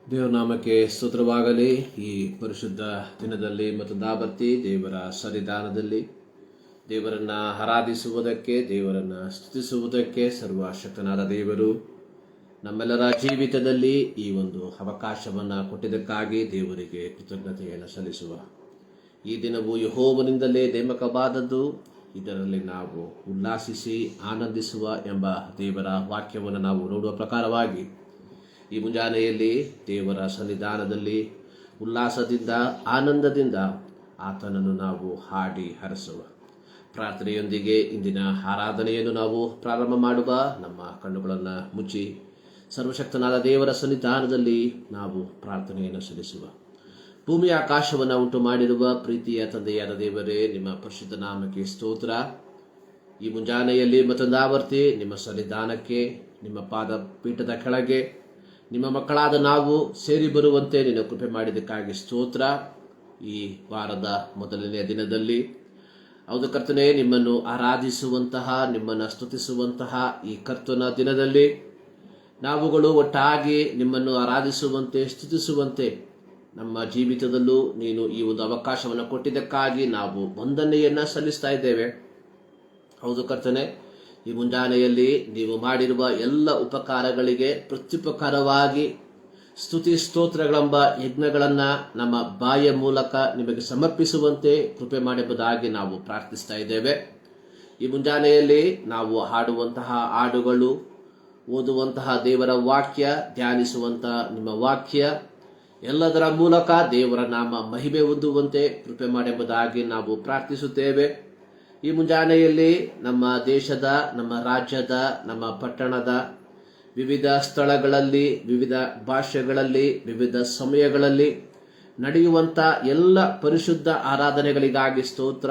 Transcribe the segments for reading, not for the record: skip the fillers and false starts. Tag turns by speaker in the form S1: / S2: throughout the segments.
S1: ದೇವನಾಮಕ್ಕೆ ಸ್ತೋತ್ರವಾಗಲಿ. ಈ ಪರಿಶುದ್ಧ ದಿನದಲ್ಲಿ ಮತ್ತೊಂದಾವರ್ತಿ ದೇವರ ಸನ್ನಿಧಾನದಲ್ಲಿ ದೇವರನ್ನು ಆರಾಧಿಸುವುದಕ್ಕೆ, ದೇವರನ್ನು ಸ್ತುತಿಸುವುದಕ್ಕೆ ಸರ್ವಶಕ್ತನಾದ ದೇವರು ನಮ್ಮೆಲ್ಲರ ಜೀವಿತದಲ್ಲಿ ಈ ಒಂದು ಅವಕಾಶವನ್ನು ಕೊಟ್ಟಿದ್ದಕ್ಕಾಗಿ ದೇವರಿಗೆ ಕೃತಜ್ಞತೆಯನ್ನು ಸಲ್ಲಿಸುವ. ಈ ದಿನವು ಯೆಹೋವನಿಂದಲೇ ನೇಮಕವಾದದ್ದು, ಇದರಲ್ಲಿ ನಾವು ಉಲ್ಲಾಸಿಸಿ ಆನಂದಿಸುವ ಎಂಬ ದೇವರ ವಾಕ್ಯವನ್ನು ನಾವು ನೋಡುವ ಪ್ರಕಾರವಾಗಿ ಈ ಮುಂಜಾನೆಯಲ್ಲಿ ದೇವರ ಸನ್ನಿಧಾನದಲ್ಲಿ ಉಲ್ಲಾಸದಿಂದ ಆನಂದದಿಂದ ಆತನನ್ನು ನಾವು ಹಾಡಿ ಹರಸುವ. ಪ್ರಾರ್ಥನೆಯೊಂದಿಗೆ ಇಂದಿನ ಆರಾಧನೆಯನ್ನು ನಾವು ಪ್ರಾರಂಭ ಮಾಡುವ. ನಮ್ಮ ಕಣ್ಣುಗಳನ್ನು ಮುಚ್ಚಿ ಸರ್ವಶಕ್ತನಾದ ದೇವರ ಸನ್ನಿಧಾನದಲ್ಲಿ ನಾವು ಪ್ರಾರ್ಥನೆಯನ್ನು ಸಲ್ಲಿಸುವ. ಭೂಮಿ ಆಕಾಶವನ್ನು ಉಂಟು ಮಾಡಿರುವ ಪ್ರೀತಿಯ ತಂದೆಯಾದ ದೇವರೇ, ನಿಮ್ಮ ಪರಿಶುದ್ಧ ನಾಮಕ್ಕೆ ಸ್ತೋತ್ರ. ಈ ಮುಂಜಾನೆಯಲ್ಲಿ ಮತ್ತೊಂದಾವರ್ತಿ ನಿಮ್ಮ ಸನ್ನಿಧಾನಕ್ಕೆ, ನಿಮ್ಮ ಪಾದ ಪೀಠದ ಕೆಳಗೆ ನಿಮ್ಮ ಮಕ್ಕಳಾದ ನಾವು ಸೇರಿ ಬರುವಂತೆ ನಿನ್ನ ಕೃಪೆ ಮಾಡಿದ್ದಕ್ಕಾಗಿ ಸ್ತೋತ್ರ. ಈ ವಾರದ ಮೊದಲನೆಯ ದಿನದಲ್ಲಿ ಹೌದು ಕರ್ತನೇ, ನಿಮ್ಮನ್ನು ಆರಾಧಿಸುವಂತಹ, ನಿಮ್ಮನ್ನು ಸ್ತುತಿಸುವಂತಹ ಈ ಕರ್ತನ ದಿನದಲ್ಲಿ ನಾವುಗಳು ಒಟ್ಟಾಗಿ ನಿಮ್ಮನ್ನು ಆರಾಧಿಸುವಂತೆ, ಸ್ತುತಿಸುವಂತೆ ನಮ್ಮ ಜೀವಿತದಲ್ಲೂ ನೀನು ಈ ಒಂದು ಅವಕಾಶವನ್ನು ಕೊಟ್ಟಿದ್ದಕ್ಕಾಗಿ ನಾವು ವಂದನೆಯನ್ನು ಸಲ್ಲಿಸ್ತಾ ಇದ್ದೇವೆ. ಹೌದು ಕರ್ತನೆ, ಈ ಮುಂಜಾನೆಯಲ್ಲಿ ನೀವು ಮಾಡಿರುವ ಎಲ್ಲ ಉಪಕಾರಗಳಿಗೆ ಪ್ರತ್ಯುಪಕಾರವಾಗಿ ಸ್ತುತಿ ಸ್ತೋತ್ರಗಳೆಂಬ ಯಜ್ಞಗಳನ್ನು ನಮ್ಮ ಬಾಯಿಯ ಮೂಲಕ ನಿಮಗೆ ಸಮರ್ಪಿಸುವಂತೆ ಕೃಪೆ ಮಾಡುವುದಾಗಿ ನಾವು ಪ್ರಾರ್ಥಿಸ್ತಾ ಇದ್ದೇವೆ. ಈ ಮುಂಜಾನೆಯಲ್ಲಿ ನಾವು ಹಾಡುವಂತಹ ಹಾಡುಗಳು, ಓದುವಂತಹ ದೇವರ ವಾಕ್ಯ, ಧ್ಯಾನಿಸುವಂತಹ ನಿಮ್ಮ ವಾಕ್ಯ ಎಲ್ಲದರ ಮೂಲಕ ದೇವರ ನಾಮ ಮಹಿಮೆ ಹೊಂದುವಂತೆ ಕೃಪೆ ಮಾಡುವುದಾಗಿ ನಾವು ಪ್ರಾರ್ಥಿಸುತ್ತೇವೆ. ಈ ಮುಂಜಾನೆಯಲ್ಲಿ ನಮ್ಮ ದೇಶದ, ನಮ್ಮ ರಾಜ್ಯದ, ನಮ್ಮ ಪಟ್ಟಣದ ವಿವಿಧ ಸ್ಥಳಗಳಲ್ಲಿ, ವಿವಿಧ ಭಾಷೆಗಳಲ್ಲಿ, ವಿವಿಧ ಸಮಯಗಳಲ್ಲಿ ನಡೆಯುವಂಥ ಎಲ್ಲ ಪರಿಶುದ್ಧ ಆರಾಧನೆಗಳಿಗಾಗಿ ಸ್ತೋತ್ರ.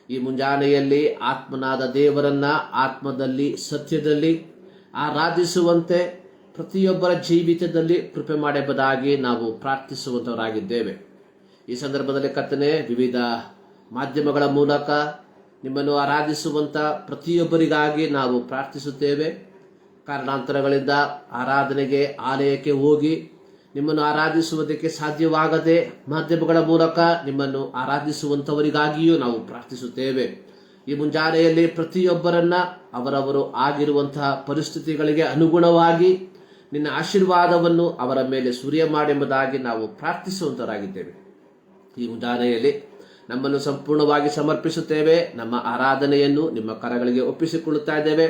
S1: ಈ ಮುಂಜಾನೆಯಲ್ಲಿ ಆತ್ಮನಾದ ದೇವರನ್ನ ಆತ್ಮದಲ್ಲಿ, ಸತ್ಯದಲ್ಲಿ ಆರಾಧಿಸುವಂತೆ ಪ್ರತಿಯೊಬ್ಬರ ಜೀವಿತದಲ್ಲಿ ಕೃಪೆ ಮಾಡುವುದಾಗಿ ನಾವು ಪ್ರಾರ್ಥಿಸುವಂತವರಾಗಿದ್ದೇವೆ. ಈ ಸಂದರ್ಭದಲ್ಲಿ ಕರ್ತನೇ, ವಿವಿಧ ಮಾಧ್ಯಮಗಳ ಮೂಲಕ ನಿಮ್ಮನ್ನು ಆರಾಧಿಸುವಂಥ ಪ್ರತಿಯೊಬ್ಬರಿಗಾಗಿ ನಾವು ಪ್ರಾರ್ಥಿಸುತ್ತೇವೆ. ಕಾರಣಾಂತರಗಳಿಂದ ಆರಾಧನೆಗೆ, ಆಲಯಕ್ಕೆ ಹೋಗಿ ನಿಮ್ಮನ್ನು ಆರಾಧಿಸುವುದಕ್ಕೆ ಸಾಧ್ಯವಾಗದೆ ಮಾಧ್ಯಮಗಳ ಮೂಲಕ ನಿಮ್ಮನ್ನು ಆರಾಧಿಸುವಂಥವರಿಗಾಗಿಯೂ ನಾವು ಪ್ರಾರ್ಥಿಸುತ್ತೇವೆ. ಈ ಮುಂಜಾನೆಯಲ್ಲಿ ಪ್ರತಿಯೊಬ್ಬರನ್ನ ಅವರವರು ಆಗಿರುವಂತಹ ಪರಿಸ್ಥಿತಿಗಳಿಗೆ ಅನುಗುಣವಾಗಿ ನಿನ್ನ ಆಶೀರ್ವಾದವನ್ನು ಅವರ ಮೇಲೆ ಸುರಿಯ ಮಾಡೆಂಬುದಾಗಿ ನಾವು ಪ್ರಾರ್ಥಿಸುವಂತರಾಗಿದ್ದೇವೆ. ಈ ಮುಂಜಾನೆಯಲ್ಲಿ ನಮ್ಮನ್ನು ಸಂಪೂರ್ಣವಾಗಿ ಸಮರ್ಪಿಸುತ್ತೇವೆ. ನಮ್ಮ ಆರಾಧನೆಯನ್ನು ನಿಮ್ಮ ಕರಗಳಿಗೆ ಒಪ್ಪಿಸಿಕೊಳ್ಳುತ್ತಾ ಇದ್ದೇವೆ.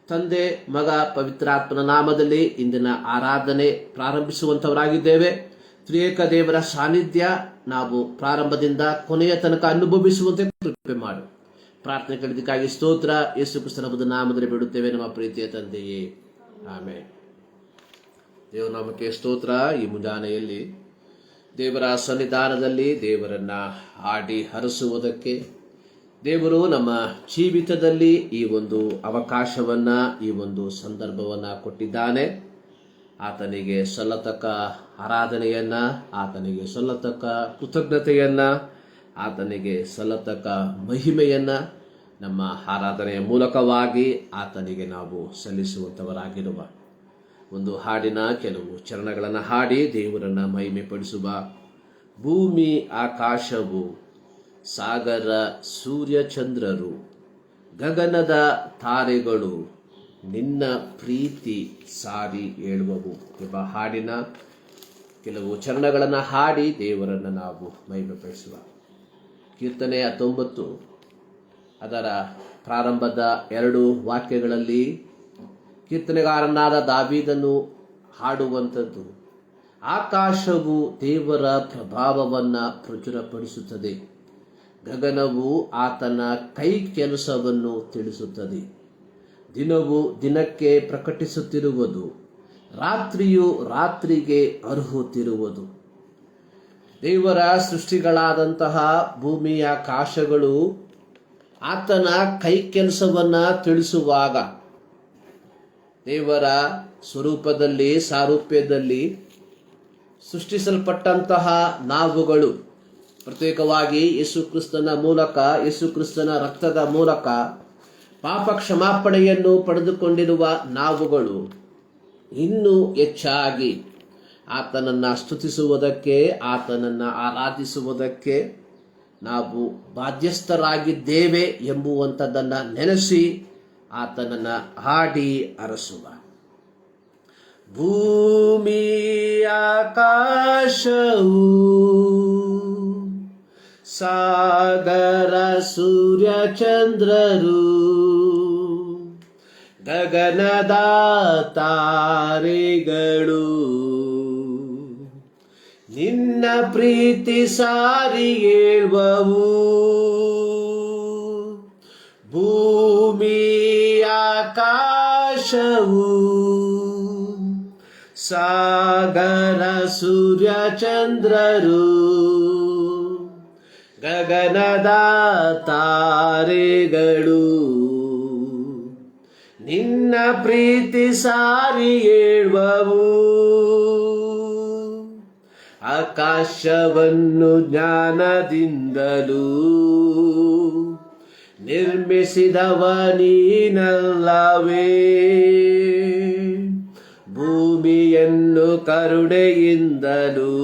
S1: ತಂದೆ, ಮಗ, ಪವಿತ್ರಾತ್ಮನ ನಾಮದಲ್ಲಿ ಇಂದಿನ ಆರಾಧನೆ ಪ್ರಾರಂಭಿಸುವಂತವರಾಗಿದ್ದೇವೆ. ತ್ರಿಯೇಕ ದೇವರ ಸಾನ್ನಿಧ್ಯ ನಾವು ಪ್ರಾರಂಭದಿಂದ ಕೊನೆಯ ತನಕ ಅನುಭವಿಸುವಂತೆ ಕೃಪೆ ಮಾಡು. ಪ್ರಾರ್ಥನೆ ಕಲಿದಕ್ಕಾಗಿ ಸ್ತೋತ್ರ. ಯೇಸು ಕ್ರಿಸ್ತನ ನಾಮದಲ್ಲಿ ಬಿಡುತ್ತೇವೆ ನಮ್ಮ ಪ್ರೀತಿಯ ತಂದೆಯೇ, ಆಮೆನ್. ದೇವನಾಮಕ್ಕೆ ಸ್ತೋತ್ರ. ಈ ಮುಂಜಾನೆಯಲ್ಲಿ ದೇವರ ಸನ್ನಿಧಾನದಲ್ಲಿ ದೇವರನ್ನ ಹಾಡಿ ಹರಸುವುದಕ್ಕೆ ದೇವರು ನಮ್ಮ ಜೀವಿತದಲ್ಲಿ ಈ ಒಂದು ಅವಕಾಶವನ್ನ, ಈ ಒಂದು ಸಂದರ್ಭವನ್ನ ಕೊಟ್ಟಿದ್ದಾನೆ. ಆತನಿಗೆ ಸಲ್ಲತಕ್ಕ ಆರಾಧನೆಯನ್ನ, ಆತನಿಗೆ ಸಲ್ಲತಕ್ಕ ಕೃತಜ್ಞತೆಯನ್ನ, ಆತನಿಗೆ ಸಲ್ಲತಕ್ಕ ಮಹಿಮೆಯನ್ನ ನಮ್ಮ ಆರಾಧನೆಯ ಮೂಲಕವಾಗಿ ಆತನಿಗೆ ನಾವು ಸಲ್ಲಿಸುವಂತವರಾಗಿರುವ ಒಂದು ಹಾಡಿನ ಕೆಲವು ಚರಣಗಳನ್ನು ಹಾಡಿ ದೇವರನ್ನ ಮಹಿಮೆ ಪಡಿಸುವ. ಭೂಮಿ ಆಕಾಶವು, ಸಾಗರ ಸೂರ್ಯ ಚಂದ್ರರು, ಗಗನದ ತಾರೆಗಳು ನಿನ್ನ ಪ್ರೀತಿ ಸಾರಿ ಹೇಳುವವು ಎಂಬ ಹಾಡಿನ ಕೆಲವು ಚರಣಗಳನ್ನು ಹಾಡಿ ದೇವರನ್ನು ನಾವು ಮಹಿಮೆ ಪಡಿಸುವ. ಕೀರ್ತನೆ 19 ಅದರ ಪ್ರಾರಂಭದ 2 ವಾಕ್ಯಗಳಲ್ಲಿ ಕೀರ್ತನೆಗಾರನಾದ ದಾವೀದನು ಹಾಡುವಂಥದ್ದು, ಆಕಾಶವು ದೇವರ ಪ್ರಭಾವವನ್ನು ಪ್ರಚುರಪಡಿಸುತ್ತದೆ, ಗಗನವು ಆತನ ಕೈ ಕೆಲಸವನ್ನು ತಿಳಿಸುತ್ತದೆ. ದಿನವು ದಿನಕ್ಕೆ ಪ್ರಕಟಿಸುತ್ತಿರುವುದು, ರಾತ್ರಿಯು ರಾತ್ರಿಗೆ ಅರ್ಹುತ್ತಿರುವುದು. ದೇವರ ಸೃಷ್ಟಿಗಳಾದಂತಹ ಭೂಮಿಯ ಆಕಾಶಗಳು ಆತನ ಕೈ ಕೆಲಸವನ್ನು ತಿಳಿಸುವಾಗ, ದೇವರ ಸ್ವರೂಪದಲ್ಲಿ, ಸಾರೂಪ್ಯದಲ್ಲಿ ಸೃಷ್ಟಿಸಲ್ಪಟ್ಟಂತಹ ನಾವುಗಳು ಪ್ರತ್ಯೇಕವಾಗಿ ಯೇಸು ಕ್ರಿಸ್ತನ ಮೂಲಕ, ಯೇಸು ಕ್ರಿಸ್ತನ ರಕ್ತದ ಮೂಲಕ ಪಾಪ ಕ್ಷಮಾಪಣೆಯನ್ನು ಪಡೆದುಕೊಂಡಿರುವ ನಾವುಗಳು ಇನ್ನೂ ಹೆಚ್ಚಾಗಿ ಆತನನ್ನು ಸ್ತುತಿಸುವುದಕ್ಕೆ, ಆತನನ್ನು ಆರಾಧಿಸುವುದಕ್ಕೆ ನಾವು ಬಾಧ್ಯಸ್ಥರಾಗಿದ್ದೇವೆ ಎಂಬುವಂಥದ್ದನ್ನು ನೆನೆಸಿ ಆತನನ್ನು ಹಾಡಿ ಅರಸುವ. ಭೂಮಿ ಆಕಾಶವು, ಸಾಗರ ಸೂರ್ಯ ಚಂದ್ರರು, ಗಗನದ ತಾರೆಗಳು ನಿನ್ನ ಪ್ರೀತಿ ಸಾರಿ ಹೇಳುವವು. ಭೂಮಿ ಆಕಾಶವು, ಸಾಗರ ಸೂರ್ಯ ಚಂದ್ರರು, ಗಗನದ ತಾರೆಗಳು ನಿನ್ನ ಪ್ರೀತಿ ಸಾರಿ ಹೇಳುವವು. ಆಕಾಶವನ್ನು ಜ್ಞಾನದಿಂದಲೂ ನಿರ್ಮಿಸಿದವ ನೀನಲ್ಲವೇ, ಭೂಮಿಯನ್ನು ಕರುಣೆಯಿಂದಲೂ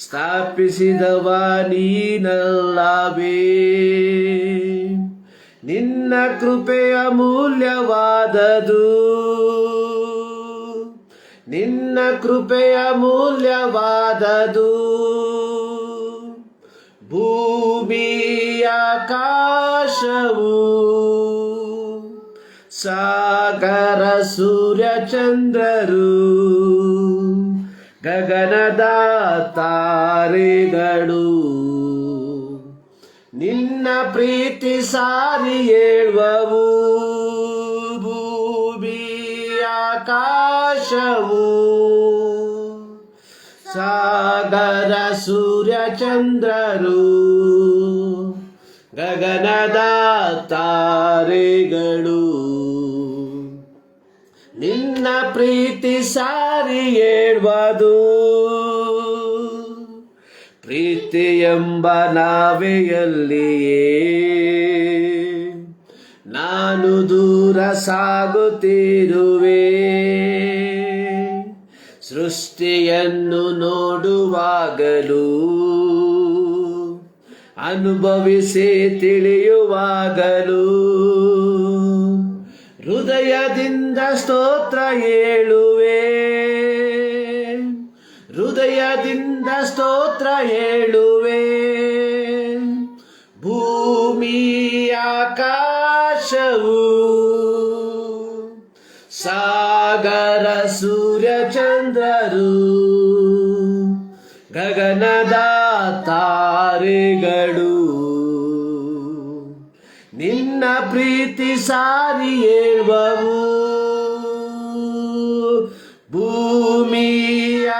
S1: ಸ್ಥಾಪಿಸಿದವ ನೀನಲ್ಲವೇ. ನಿನ್ನ ಕೃಪೆಯ ಮೂಲ್ಯವಾದದು, ನಿನ್ನ ಕೃಪೆಯ ಮೂಲ್ಯವಾದದು. ಭೂಮಿ ಆಕಾಶವು, ಸಾಗರ ಸೂರ್ಯ ಚಂದ್ರರು, ಗಗನದ ತಾರೆಗಳು ನಿನ್ನ ಪ್ರೀತಿ ಸಾರಿ ಹೇಳುವವು. ಭೂಮಿ ಆಕಾಶವು, ಸಾಗರ ಸೂರ್ಯ ಚಂದ್ರರು, ಗಗನದ ತಾರೆಗಳು ನಿನ್ನ ಪ್ರೀತಿ ಸಾರಿ ಹೇಳುವುದು. ಪ್ರೀತಿ ಎಂಬ ನಾವೆಯಲ್ಲಿಯೇ ನಾನು ದೂರ ಸಾಗುತ್ತಿರುವೆ. ಸೃಷ್ಟಿಯನ್ನು ನೋಡುವಾಗಲೂ ಅನುಭವಿಸಿ ತಿಳಿಯುವಾಗಲೂ ಹೃದಯದಿಂದ ಸ್ತೋತ್ರ ಹೇಳುವೆ, ಹೃದಯದಿಂದ ಸ್ತೋತ್ರ ಹೇಳುವೆ. ಭೂಮಿ ಆಕಾಶವು, ಸಾಗರ ಸೂರ್ಯ ಚಂದ್ರರು, ಗಗನದ ತಾರೆಗಳು ನಿನ್ನ ಪ್ರೀತಿ ಸಾರಿ ಹೇಳುವವು. ಭೂಮಿ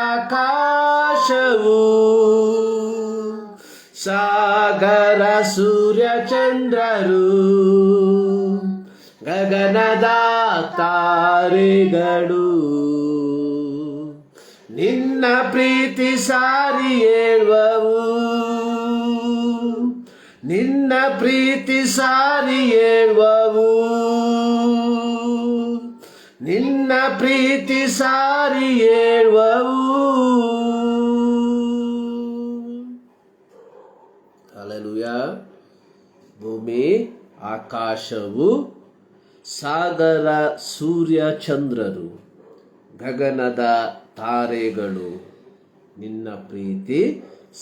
S1: ಆಕಾಶವು, ಸಾಗರ ಸೂರ್ಯ ಚಂದ್ರರು, ಗಗನದ ತಾರೆಗಳು ನಿನ್ನ ಪ್ರೀತಿ ಸಾರಿ ಹೇಳುವವು. ನಿನ್ನ ಪ್ರೀತಿ ಸಾರಿ ಹೇಳುವವು. ನಿನ್ನ ಪ್ರೀತಿ ಸಾರಿ ಹೇಳುವವು. ಹಲ್ಲೆಲೂಯಾ. ಭೂಮಿ ಆಕಾಶವು, ಸಾಗರ ಸೂರ್ಯ ಚಂದ್ರರು, ಗಗನದ ತಾರೆಗಳು ನಿನ್ನ ಪ್ರೀತಿ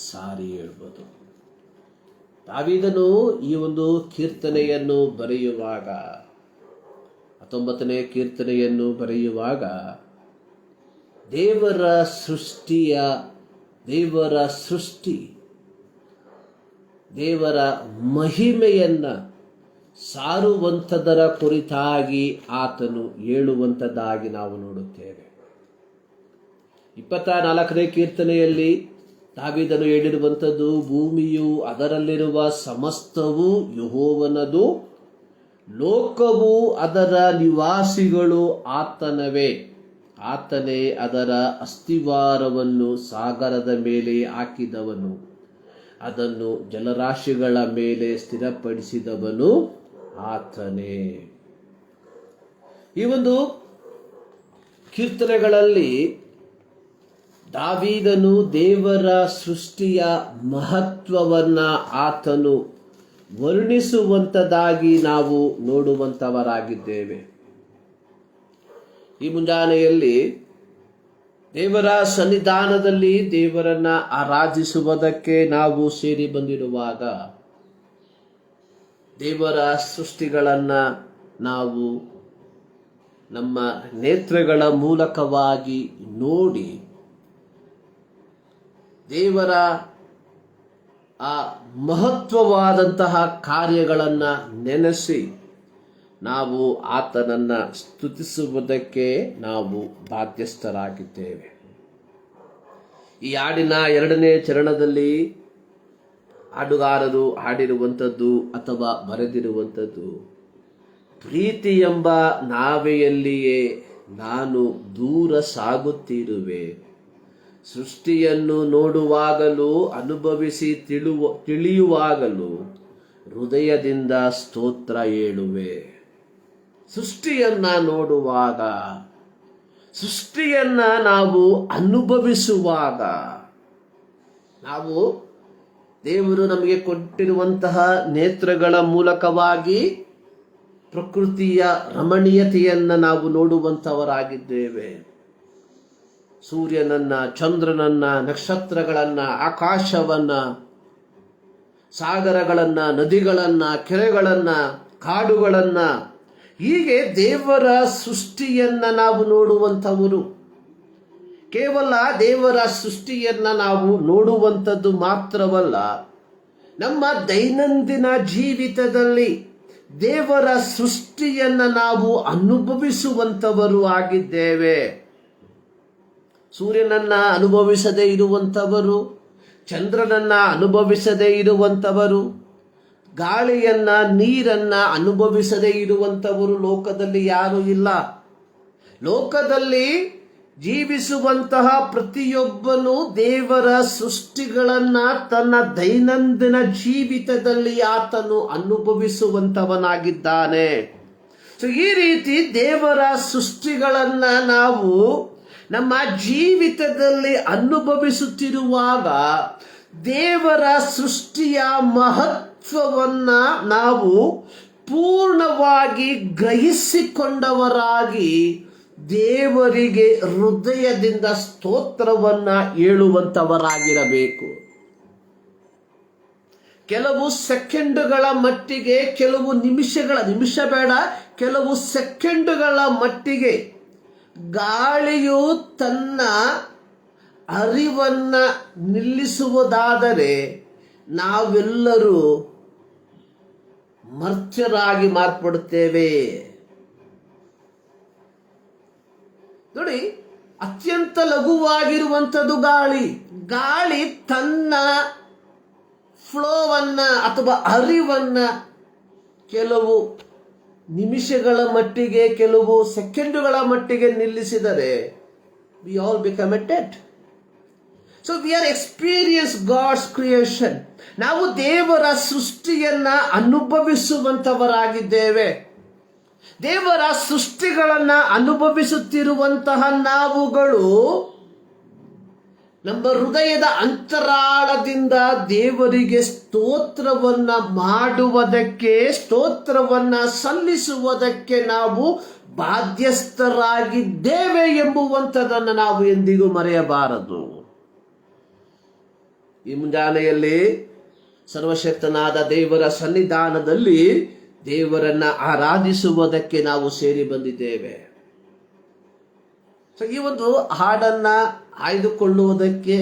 S1: ಸಾರಿ ಹೇಳುವುದು. ದಾವೀದನು ಈ ಒಂದು ಕೀರ್ತನೆಯನ್ನು ಬರೆಯುವಾಗ, 19ನೇ ಕೀರ್ತನೆಯನ್ನು ಬರೆಯುವಾಗ ದೇವರ ಸೃಷ್ಟಿ, ದೇವರ ಮಹಿಮೆಯನ್ನು ಸಾರುವಂಥದರ ಕುರಿತಾಗಿ ಆತನು ಹೇಳುವಂಥದ್ದಾಗಿ ನಾವು ನೋಡುತ್ತೇವೆ. 24ನೇ ಕೀರ್ತನೆಯಲ್ಲಿ ದಾವೀದನು ಹೇಳಿರುವಂಥದ್ದು, ಭೂಮಿಯು ಅದರಲ್ಲಿರುವ ಸಮಸ್ತವೂ ಯೆಹೋವನದು, ಲೋಕವು ಅದರ ನಿವಾಸಿಗಳು ಆತನವೇ. ಆತನೇ ಅದರ ಅಸ್ತಿವಾರವನ್ನು ಸಾಗರದ ಮೇಲೆ ಹಾಕಿದವನು, ಅದನ್ನು ಜಲರಾಶಿಗಳ ಮೇಲೆ ಸ್ಥಿರಪಡಿಸಿದವನು ಆತನೇ. ಈ ಒಂದು ಕೀರ್ತನೆಗಳಲ್ಲಿ ದಾವೀದನು ದೇವರ ಸೃಷ್ಟಿಯ ಮಹತ್ವವನ್ನ ಆತನು ವರ್ಣಿಸುವಂಥದ್ದಾಗಿ ನಾವು ನೋಡುವಂಥವರಾಗಿದ್ದೇವೆ. ಈ ಮುಂಜಾನೆಯಲ್ಲಿ ದೇವರ ಸನ್ನಿಧಾನದಲ್ಲಿ ದೇವರನ್ನ ಆರಾಧಿಸುವುದಕ್ಕೆ ನಾವು ಸೇರಿ ಬಂದಿರುವಾಗ ದೇವರ ಸೃಷ್ಟಿಗಳನ್ನ ನಾವು ನಮ್ಮ ನೇತ್ರಗಳ ಮೂಲಕವಾಗಿ ನೋಡಿ ದೇವರ ಆ ಮಹತ್ವವಾದಂತಹ ಕಾರ್ಯಗಳನ್ನು ನೆನೆಸಿ ನಾವು ಆತನನ್ನ ಸ್ತುತಿಸುವುದಕ್ಕೆ ನಾವು ಬಾಧ್ಯಸ್ಥರಾಗಿದ್ದೇವೆ. ಈ ಹಾಡಿನ 2ನೇ ಚರಣದಲ್ಲಿ ಹಾಡುಗಾರರು ಹಾಡಿರುವಂಥದ್ದು ಅಥವಾ ಬರೆದಿರುವಂಥದ್ದು, ಪ್ರೀತಿ ಎಂಬ ನಾವೆಯಲ್ಲಿಯೇ ನಾನು ದೂರ ಸಾಗುತ್ತಿರುವೆ, ಸೃಷ್ಟಿಯನ್ನು ನೋಡುವಾಗಲೂ ಅನುಭವಿಸಿ ತಿಳಿಯುವಾಗಲೂ ಹೃದಯದಿಂದ ಸ್ತೋತ್ರ ಹೇಳುವೆ. ಸೃಷ್ಟಿಯನ್ನ ನೋಡುವಾಗ, ಸೃಷ್ಟಿಯನ್ನ ನಾವು ಅನುಭವಿಸುವಾಗ, ನಾವು ದೇವರು ನಮಗೆ ಕೊಟ್ಟಿರುವಂತಹ ನೇತ್ರಗಳ ಮೂಲಕವಾಗಿ ಪ್ರಕೃತಿಯ ರಮಣೀಯತೆಯನ್ನು ನಾವು ನೋಡುವಂಥವರಾಗಿದ್ದೇವೆ. ಸೂರ್ಯನನ್ನ, ಚಂದ್ರನನ್ನ, ನಕ್ಷತ್ರಗಳನ್ನ, ಆಕಾಶವನ್ನ, ಸಾಗರಗಳನ್ನ, ನದಿಗಳನ್ನ, ಕೆರೆಗಳನ್ನ, ಕಾಡುಗಳನ್ನ, ಹೀಗೆ ದೇವರ ಸೃಷ್ಟಿಯನ್ನ ನಾವು ನೋಡುವಂಥವರು. ಕೇವಲ ದೇವರ ಸೃಷ್ಟಿಯನ್ನ ನಾವು ನೋಡುವಂಥದ್ದು ಮಾತ್ರವಲ್ಲ, ನಮ್ಮ ದೈನಂದಿನ ಜೀವಿತದಲ್ಲಿ ದೇವರ ಸೃಷ್ಟಿಯನ್ನ ನಾವು ಅನುಭವಿಸುವಂಥವರು ಆಗಿದ್ದೇವೆ. ಸೂರ್ಯನನ್ನ ಅನುಭವಿಸದೇ ಇರುವಂಥವರು, ಚಂದ್ರನನ್ನ ಅನುಭವಿಸದೇ ಇರುವಂಥವರು, ಗಾಳಿಯನ್ನ, ನೀರನ್ನ ಅನುಭವಿಸದೇ ಇರುವಂಥವರು ಲೋಕದಲ್ಲಿ ಯಾರೂ ಇಲ್ಲ. ಲೋಕದಲ್ಲಿ ಜೀವಿಸುವಂತಹ ಪ್ರತಿಯೊಬ್ಬನು ದೇವರ ಸೃಷ್ಟಿಗಳನ್ನ ತನ್ನ ದೈನಂದಿನ ಜೀವಿತದಲ್ಲಿ ಆತನು ಅನುಭವಿಸುವಂತವನಾಗಿದ್ದಾನೆ. ಸೊ ಈ ರೀತಿ ದೇವರ ಸೃಷ್ಟಿಗಳನ್ನ ನಾವು ನಮ್ಮ ಜೀವಿತದಲ್ಲಿ ಅನುಭವಿಸುತ್ತಿರುವಾಗ ದೇವರ ಸೃಷ್ಟಿಯ ಮಹತ್ವವನ್ನ ನಾವು ಪೂರ್ಣವಾಗಿ ಗ್ರಹಿಸಿಕೊಂಡವರಾಗಿ ದೇವರಿಗೆ ಹೃದಯದಿಂದ ಸ್ತೋತ್ರವನ್ನ ಹೇಳುವಂತವರಾಗಿರಬೇಕು. ಕೆಲವು ಸೆಕೆಂಡುಗಳ ಮಟ್ಟಿಗೆ, ಕೆಲವು ನಿಮಿಷ ಬೇಡ, ಕೆಲವು ಸೆಕೆಂಡುಗಳ ಮಟ್ಟಿಗೆ ಗಾಳಿಯು ತನ್ನ ಅರಿವನ್ನ ನಿಲ್ಲಿಸುವುದಾದರೆ ನಾವೆಲ್ಲರೂ ಮರ್ತ್ಯರಾಗಿ ಮಾರ್ಪಡುತ್ತೇವೆ. ನೋಡಿ, ಅತ್ಯಂತ ಲಘುವಾಗಿರುವಂಥದ್ದು ಗಾಳಿ ತನ್ನ ಫ್ಲೋವನ್ನ ಅಥವಾ ಅರಿವನ್ನ ಕೆಲವು ನಿಮಿಷಗಳ ಮಟ್ಟಿಗೆ, ಕೆಲವು ಸೆಕೆಂಡುಗಳ ಮಟ್ಟಿಗೆ ನಿಲ್ಲಿಸಿದರೆ we all become a dead. So we are experience God's creation. ನಾವು ದೇವರ ಸೃಷ್ಟಿಯನ್ನ ಅನುಭವಿಸುವಂತವರಾಗಿದ್ದೇವೆ. ದೇವರ ಸೃಷ್ಟಿಗಳನ್ನ ಅನುಭವಿಸುತ್ತಿರುವಂತಹ ನಾವುಗಳು ನಮ್ಮ ಹೃದಯದ ಅಂತರಾಳದಿಂದ ದೇವರಿಗೆ ಸ್ತೋತ್ರವನ್ನ ಮಾಡುವುದಕ್ಕೆ, ಸ್ತೋತ್ರವನ್ನ ಸಲ್ಲಿಸುವುದಕ್ಕೆ ನಾವು ಬಾಧ್ಯಸ್ಥರಾಗಿದ್ದೇವೆ ಎಂಬುವಂಥದ್ದನ್ನು ನಾವು ಎಂದಿಗೂ ಮರೆಯಬಾರದು. ಈ ಮುಂಜಾನೆಯಲ್ಲಿ ಸರ್ವಶಕ್ತನಾದ ದೇವರ ಸನ್ನಿಧಾನದಲ್ಲಿ ದೇವರನ್ನ ಆರಾಧಿಸುವುದಕ್ಕೆ ನಾವು ಸೇರಿ ಬಂದಿದ್ದೇವೆ. ಸೊ ಈ ಒಂದು ಹಾಡನ್ನ ಆಯ್ದುಕೊಳ್ಳುವುದಕ್ಕೆ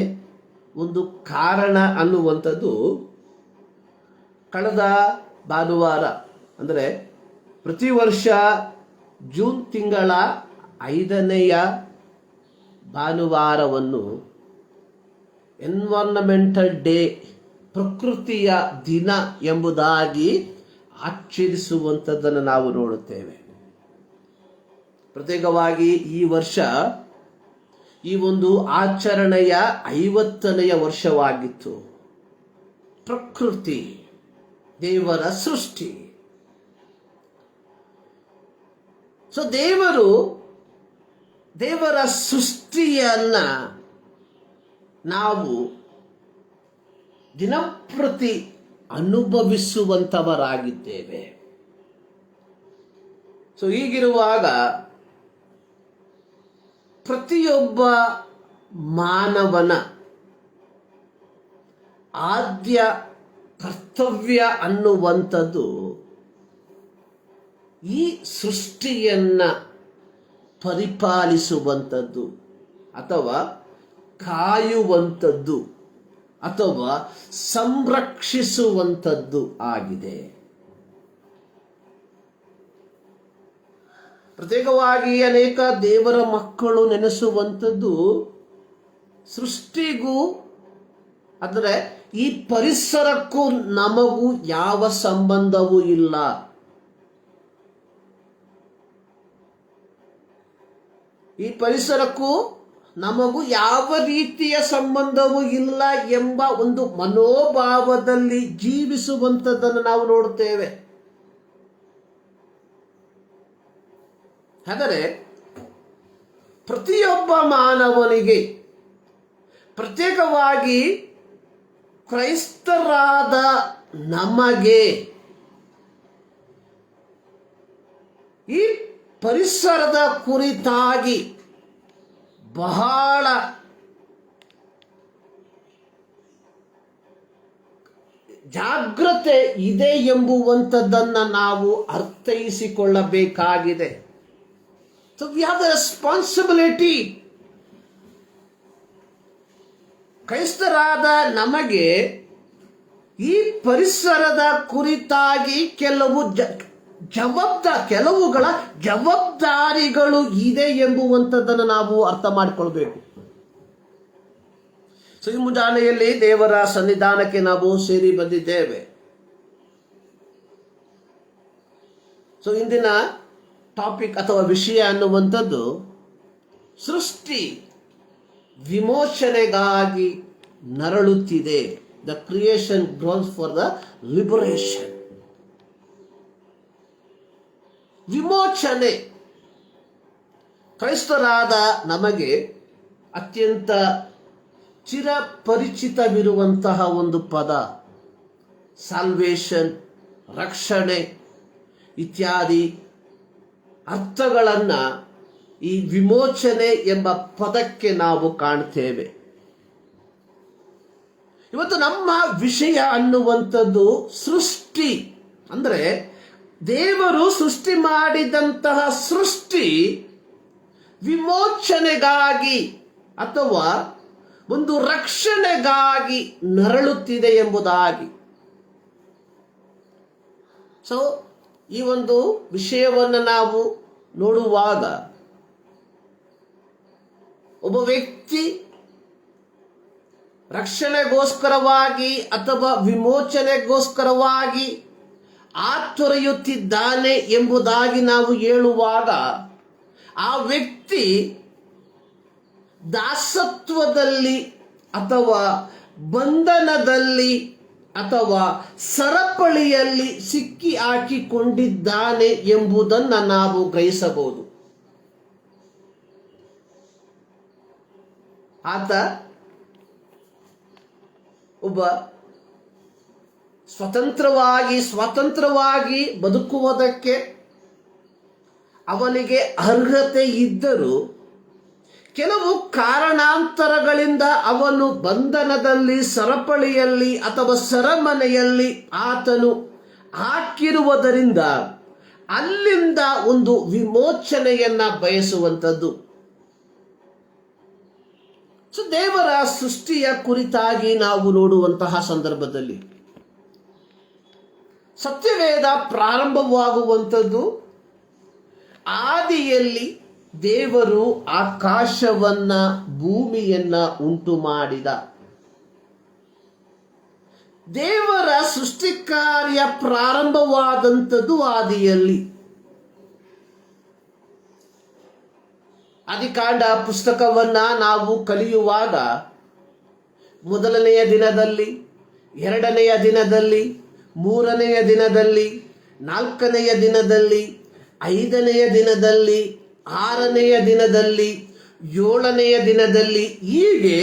S1: ಒಂದು ಕಾರಣ ಅನ್ನುವಂಥದ್ದು, ಕಳೆದ ಭಾನುವಾರ ಅಂದರೆ ಪ್ರತಿ ವರ್ಷ ಜೂನ್ ತಿಂಗಳ 5ನೆಯ ಭಾನುವಾರವನ್ನು ಎನ್ವೈರನ್ಮೆಂಟಲ್ ಡೇ, ಪ್ರಕೃತಿಯ ದಿನ ಎಂಬುದಾಗಿ ಆಚರಿಸುವಂಥದ್ದನ್ನು ನಾವು ನೋಡುತ್ತೇವೆ. ಪ್ರತ್ಯೇಕವಾಗಿ ಈ ವರ್ಷ ಈ ಒಂದು ಆಚರಣೆಯ 50ನೆಯ ವರ್ಷವಾಗಿತ್ತು. ಪ್ರಕೃತಿ, ದೇವರ ಸೃಷ್ಟಿ. ಸೊ ದೇವರು ದೇವರ ಸೃಷ್ಟಿಯನ್ನ ನಾವು ದಿನಪ್ರತಿ ಅನುಭವಿಸುವಂತವರಾಗಿದ್ದೇವೆ. ಸೊ ಹೀಗಿರುವಾಗ ಪ್ರತಿಯೊಬ್ಬ ಮಾನವನ ಆದ್ಯ ಕರ್ತವ್ಯ ಅನ್ನುವಂಥದ್ದು ಈ ಸೃಷ್ಟಿಯನ್ನ ಪರಿಪಾಲಿಸುವಂಥದ್ದು ಅಥವಾ ಕಾಯುವಂಥದ್ದು ಅಥವಾ ಸಂರಕ್ಷಿಸುವಂಥದ್ದು ಆಗಿದೆ. ಪ್ರತ್ಯೇಕವಾಗಿ ಅನೇಕ ದೇವರ ಮಕ್ಕಳು ನೆನೆಸುವಂಥದ್ದು ಸೃಷ್ಟಿಗೂ ಅಂದರೆ ಈ ಪರಿಸರಕ್ಕೂ ನಮಗೂ ಯಾವ ಸಂಬಂಧವೂ ಇಲ್ಲ. ಈ ಪರಿಸರಕ್ಕೂ ನಮಗೂ ಯಾವ ರೀತಿಯ ಸಂಬಂಧವೂ ಇಲ್ಲ ಎಂಬ ಒಂದು ಮನೋಭಾವದಲ್ಲಿ ಜೀವಿಸುವಂಥದ್ದನ್ನು ನಾವು ನೋಡುತ್ತೇವೆ. ಆದರೆ ಪ್ರತಿಯೊಬ್ಬ ಮಾನವನಿಗೆ, ಪ್ರತ್ಯೇಕವಾಗಿ ಕ್ರೈಸ್ತರಾದ ನಮಗೆ ಈ ಪರಿಸರದ ಕುರಿತಾಗಿ ಬಹಳ ಜಾಗೃತೆ ಇದೆ ಎಂಬುವಂಥದ್ದನ್ನು ನಾವು ಅರ್ಥೈಸಿಕೊಳ್ಳಬೇಕಾಗಿದೆ. So we have the responsibility. ಕ್ರೈಸ್ತರಾದ ನಮಗೆ ಈ ಪರಿಸರದ ಕುರಿತಾಗಿ ಕೆಲವುಗಳ ಜವಾಬ್ದಾರಿಗಳು ಇದೆ ಎಂಬುವಂಥದ್ದನ್ನು ನಾವು ಅರ್ಥ ಮಾಡಿಕೊಳ್ಬೇಕು. ಸೊ ಈ ಮುಂಜಾನೆಯಲ್ಲಿ ದೇವರ ಸನ್ನಿಧಾನಕ್ಕೆ ನಾವು ಸೇರಿ ಬಂದಿದ್ದೇವೆ. ಸೊ ಇಂದಿನ ಟಾಪಿಕ್ ಅಥವಾ ವಿಷಯ ಅನ್ನುವಂಥದ್ದು ಸೃಷ್ಟಿ ವಿಮೋಚನೆಗಾಗಿ ನರಳುತ್ತಿದೆ. The creation groans for the liberation. ವಿಮೋಚನೆ ಕ್ರೈಸ್ತರಾದ ನಮಗೆ ಅತ್ಯಂತ ಚಿರಪರಿಚಿತವಿರುವಂತಹ ಒಂದು ಪದ. ಸಾಲ್ವೇಷನ್, ರಕ್ಷಣೆ ಇತ್ಯಾದಿ ಅರ್ಥಗಳನ್ನು ಈ ವಿಮೋಚನೆ ಎಂಬ ಪದಕ್ಕೆ ನಾವು ಕಾಣ್ತೇವೆ. ಇವತ್ತು ನಮ್ಮ ವಿಷಯ ಅನ್ನುವಂಥದ್ದು ಸೃಷ್ಟಿ. ಅಂದರೆ ದೇವರು ಸೃಷ್ಟಿ ಮಾಡಿದಂತಹ ಸೃಷ್ಟಿ ವಿಮೋಚನೆಗಾಗಿ ಅಥವಾ ಒಂದು ರಕ್ಷಣೆಗಾಗಿ ನರಳುತ್ತಿದೆ ಎಂಬುದಾಗಿ. ಸೊ ಈ ಒಂದು ವಿಷಯವನ್ನು ನಾವು ನೋಡುವಾಗ ಒಬ್ಬ ವ್ಯಕ್ತಿ ರಕ್ಷಣೆಗೋಸ್ಕರವಾಗಿ ಅಥವಾ ವಿಮೋಚನೆಗೋಸ್ಕರವಾಗಿ ಆತೊರೆಯುತ್ತಿದ್ದಾನೆ ಎಂಬುದಾಗಿ ನಾವು ಹೇಳುವಾಗ ಆ ವ್ಯಕ್ತಿ ದಾಸತ್ವದಲ್ಲಿ ಅಥವಾ ಬಂಧನದಲ್ಲಿ ಅಥವಾ ಸರಪಳಿಯಲ್ಲಿ ಸಿಕ್ಕಿ ಹಾಕಿಕೊಂಡಿದ್ದಾನೆ ಎಂಬುದನ್ನು ನಾವು ಗ್ರಹಿಸಬಹುದು. ಆತ ಒಬ್ಬ ಸ್ವತಂತ್ರವಾಗಿ ಬದುಕುವುದಕ್ಕೆ ಅವನಿಗೆ ಅರ್ಹತೆ ಇದ್ದರೂ ಕೆಲವು ಕಾರಣಾಂತರಗಳಿಂದ ಅವನು ಬಂಧನದಲ್ಲಿ, ಸರಪಳಿಯಲ್ಲಿ ಅಥವಾ ಸೆರೆಮನೆಯಲ್ಲಿ ಆತನು ಹಾಕಿರುವುದರಿಂದ ಅಲ್ಲಿಂದ ಒಂದು ವಿಮೋಚನೆಯನ್ನ ಬಯಸುವಂಥದ್ದು. ಸೊ ದೇವರ ಸೃಷ್ಟಿಯ ಕುರಿತಾಗಿ ನಾವು ನೋಡುವಂತಹ ಸಂದರ್ಭದಲ್ಲಿ ಸತ್ಯವೇದ ಪ್ರಾರಂಭವಾಗುವಂಥದ್ದು ಆದಿಯಲ್ಲಿ ದೇವರು ಆಕಾಶವನ್ನ ಭೂಮಿಯನ್ನ ಉಂಟು ಮಾಡಿದ. ದೇವರ ಸೃಷ್ಟಿ ಕಾರ್ಯ ಪ್ರಾರಂಭವಾದಂಥದ್ದು ಆದಿಯಲ್ಲಿ. ಆದಿಕಾಂಡ ಪುಸ್ತಕವನ್ನ ನಾವು ಕಲಿಯುವಾಗ ಮೊದಲನೆಯ ದಿನದಲ್ಲಿ, ಎರಡನೆಯ ದಿನದಲ್ಲಿ, ಮೂರನೆಯ ದಿನದಲ್ಲಿ, ನಾಲ್ಕನೆಯ ದಿನದಲ್ಲಿ, ಐದನೆಯ ದಿನದಲ್ಲಿ, 6ನೆಯ ದಿನದಲ್ಲಿ, 7ನೆಯ ದಿನದಲ್ಲಿ, ಹೀಗೆ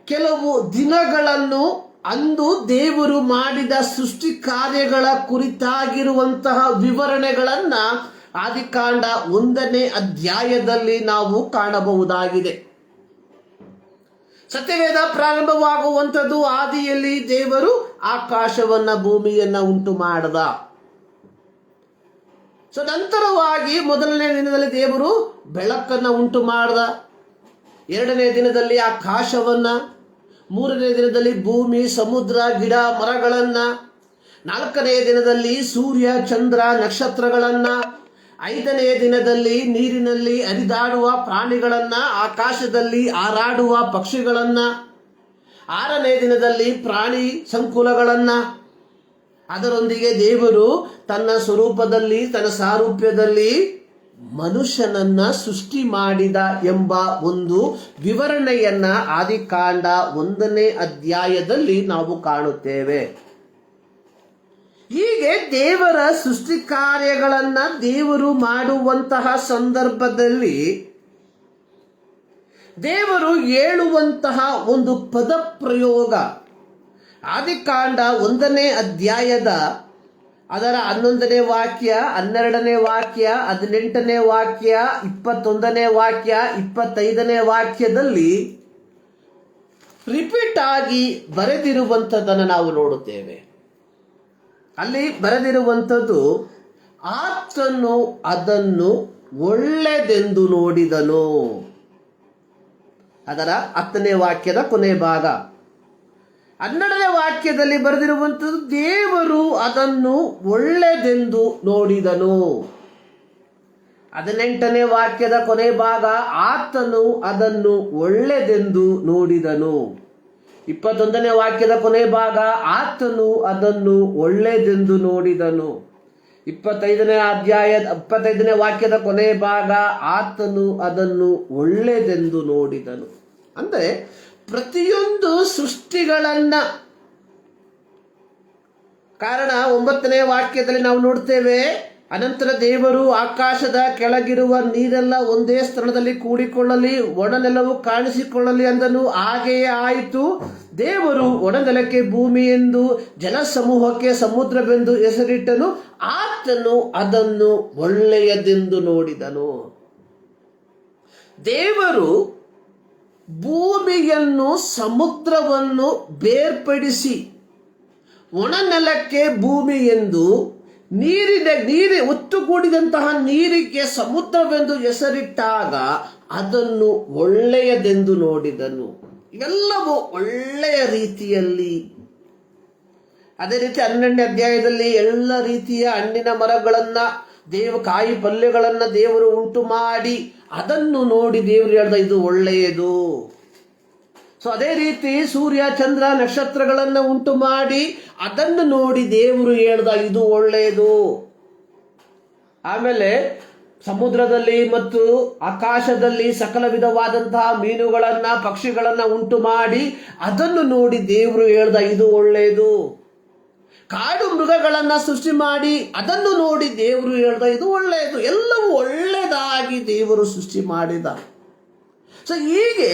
S1: ಕೆಲವು ದಿನಗಳನ್ನು ಅಂದು ದೇವರು ಮಾಡಿದ ಸೃಷ್ಟಿ ಕಾರ್ಯಗಳ ಕುರಿತಾಗಿರುವಂತಹ ವಿವರಣೆಗಳನ್ನ ಆದಿಕಾಂಡ 1ನೇ ಅಧ್ಯಾಯದಲ್ಲಿ ನಾವು ಕಾಣಬಹುದಾಗಿದೆ. ಸತ್ಯವೇದ ಪ್ರಾರಂಭವಾಗುವಂಥದ್ದು ಆದಿಯಲ್ಲಿ ದೇವರು ಆಕಾಶವನ್ನ ಭೂಮಿಯನ್ನ ಉಂಟು ಮಾಡದ. ನಂತರವಾಗಿ 1ನೇ ದಿನದಲ್ಲಿ ದೇವರು ಬೆಳಕನ್ನ ಉಂಟು ಮಾಡದ, 2ನೇ ದಿನದಲ್ಲಿ ಆಕಾಶವನ್ನ, 3ನೇ ದಿನದಲ್ಲಿ ಭೂಮಿ, ಸಮುದ್ರ, ಗಿಡ ಮರಗಳನ್ನ, 4ನೇ ದಿನದಲ್ಲಿ ಸೂರ್ಯ, ಚಂದ್ರ, ನಕ್ಷತ್ರಗಳನ್ನ, 5ನೇ ದಿನದಲ್ಲಿ ನೀರಿನಲ್ಲಿ ಹರಿದಾಡುವ ಪ್ರಾಣಿಗಳನ್ನ, ಆಕಾಶದಲ್ಲಿ ಹಾರಾಡುವ ಪಕ್ಷಿಗಳನ್ನ, 6ನೇ ದಿನದಲ್ಲಿ ಪ್ರಾಣಿ ಸಂಕುಲಗಳನ್ನ, ಅದರೊಂದಿಗೆ ದೇವರು ತನ್ನ ಸ್ವರೂಪದಲ್ಲಿ, ತನ್ನ ಸಾರೂಪ್ಯದಲ್ಲಿ ಮನುಷ್ಯನನ್ನ ಸೃಷ್ಟಿ ಮಾಡಿದ ಎಂಬ ಒಂದು ವಿವರಣೆಯನ್ನ ಆದಿಕಾಂಡ 1ನೇ ಅಧ್ಯಾಯದಲ್ಲಿ ನಾವು ಕಾಣುತ್ತೇವೆ. ಹೀಗೆ ದೇವರ ಸೃಷ್ಟಿ ಕಾರ್ಯಗಳನ್ನ ದೇವರು ಮಾಡುವಂತಹ ಸಂದರ್ಭದಲ್ಲಿ ದೇವರು ಹೇಳುವಂತಹ ಒಂದು ಪದ ಪ್ರಯೋಗ ಆದಿಕಾಂಡ 1ನೇ ಅಧ್ಯಾಯದ ಅದರ 11ನೇ ವಾಕ್ಯ, 12ನೇ ವಾಕ್ಯ, 18ನೇ ವಾಕ್ಯ, 21ನೇ ವಾಕ್ಯ, 25ನೇ ವಾಕ್ಯದಲ್ಲಿ ರಿಪೀಟ್ ಆಗಿ ಬರೆದಿರುವಂಥದ್ದನ್ನು ನಾವು ನೋಡುತ್ತೇವೆ. ಅಲ್ಲಿ ಬರೆದಿರುವಂಥದ್ದು, ಆತನು ಅದನ್ನು ಒಳ್ಳೆದೆಂದು ನೋಡಿದನು. ಅದರ 10ನೇ ವಾಕ್ಯದ ಕೊನೆ ಭಾಗ. 12ನೇ ವಾಕ್ಯದಲ್ಲಿ ಬರೆದಿರುವಂಥದ್ದು, ದೇವರು ಅದನ್ನು ಒಳ್ಳೆದೆಂದು ನೋಡಿದನು. 18ನೇ ವಾಕ್ಯದ ಕೊನೆ ಭಾಗ, ಆತನು ಅದನ್ನು ಒಳ್ಳೆದೆಂದು ನೋಡಿದನು. 21ನೇ ವಾಕ್ಯದ ಕೊನೆ ಭಾಗ, ಆತನು ಅದನ್ನು ಒಳ್ಳೆದೆಂದು ನೋಡಿದನು. 25ನೇ ವಾಕ್ಯದ ಕೊನೆ ಭಾಗ, ಆತನು ಅದನ್ನು ಒಳ್ಳೆದೆಂದು ನೋಡಿದನು. ಅಂದರೆ ಪ್ರತಿಯೊಂದು ಸೃಷ್ಟಿಗಳನ್ನ, ಕಾರಣ 9ನೇ ವಾಕ್ಯದಲ್ಲಿ ನಾವು ನೋಡ್ತೇವೆ, ಅನಂತರ ದೇವರು ಆಕಾಶದ ಕೆಳಗಿರುವ ನೀರೆಲ್ಲ ಒಂದೇ ಸ್ಥಳದಲ್ಲಿ ಕೂಡಿಕೊಳ್ಳಲಿ, ಒಣನೆಲವು ಕಾಣಿಸಿಕೊಳ್ಳಲಿ ಅಂದನು. ಹಾಗೆಯೇ ಆಯಿತು. ದೇವರು ಒಣನೆಲಕ್ಕೆ ಭೂಮಿ ಎಂದು, ಜಲಸಮೂಹಕ್ಕೆ ಸಮುದ್ರವೆಂದು ಹೆಸರಿಟ್ಟನು. ಆತನು ಅದನ್ನು ಒಳ್ಳೆಯದೆಂದು ನೋಡಿದನು. ದೇವರು ಭೂಮಿಯನ್ನು, ಸಮುದ್ರವನ್ನು ಬೇರ್ಪಡಿಸಿ ಒಣನೆಲಕ್ಕೆ ಭೂಮಿ ಎಂದು, ಒತ್ತುಗೂಡಿದಂತಹ ನೀರಿಗೆ ಸಮುದ್ರವೆಂದು ಹೆಸರಿಟ್ಟಾಗ ಅದನ್ನು ಒಳ್ಳೆಯದೆಂದು ನೋಡಿದನು. ಎಲ್ಲವೂ ಒಳ್ಳೆಯ ರೀತಿಯಲ್ಲಿ. ಅದೇ ರೀತಿ 12ನೇ ಅಧ್ಯಾಯದಲ್ಲಿ ಎಲ್ಲ ರೀತಿಯ ಹಣ್ಣಿನ ಮರಗಳನ್ನ, ಕಾಯಿ ಪಲ್ಯಗಳನ್ನ ದೇವರು ಉಂಟು ಮಾಡಿ ಅದನ್ನು ನೋಡಿ ದೇವರು ಹೇಳ್ದ ಇದು ಒಳ್ಳೆಯದು. ಅದೇ ರೀತಿ ಸೂರ್ಯ, ಚಂದ್ರ, ನಕ್ಷತ್ರಗಳನ್ನ ಉಂಟು ಮಾಡಿ ಅದನ್ನು ನೋಡಿ ದೇವರು ಹೇಳ್ದ ಇದು ಒಳ್ಳೆಯದು. ಆಮೇಲೆ ಸಮುದ್ರದಲ್ಲಿ ಮತ್ತು ಆಕಾಶದಲ್ಲಿ ಸಕಲ ವಿಧವಾದಂತಹ ಮೀನುಗಳನ್ನ, ಪಕ್ಷಿಗಳನ್ನ ಉಂಟು ಮಾಡಿ ಅದನ್ನು ನೋಡಿ ದೇವರು ಹೇಳ್ದ ಇದು ಒಳ್ಳೆಯದು. ಕಾಡು ಮೃಗಗಳನ್ನ ಸೃಷ್ಟಿ ಮಾಡಿ ಅದನ್ನು ನೋಡಿ ದೇವರು ಹೇಳ್ದ ಇದು ಒಳ್ಳೆಯದು. ಎಲ್ಲವೂ ಒಳ್ಳೆಯದಾಗಿ ದೇವರು ಸೃಷ್ಟಿ ಮಾಡಿದ. ಹೀಗೆ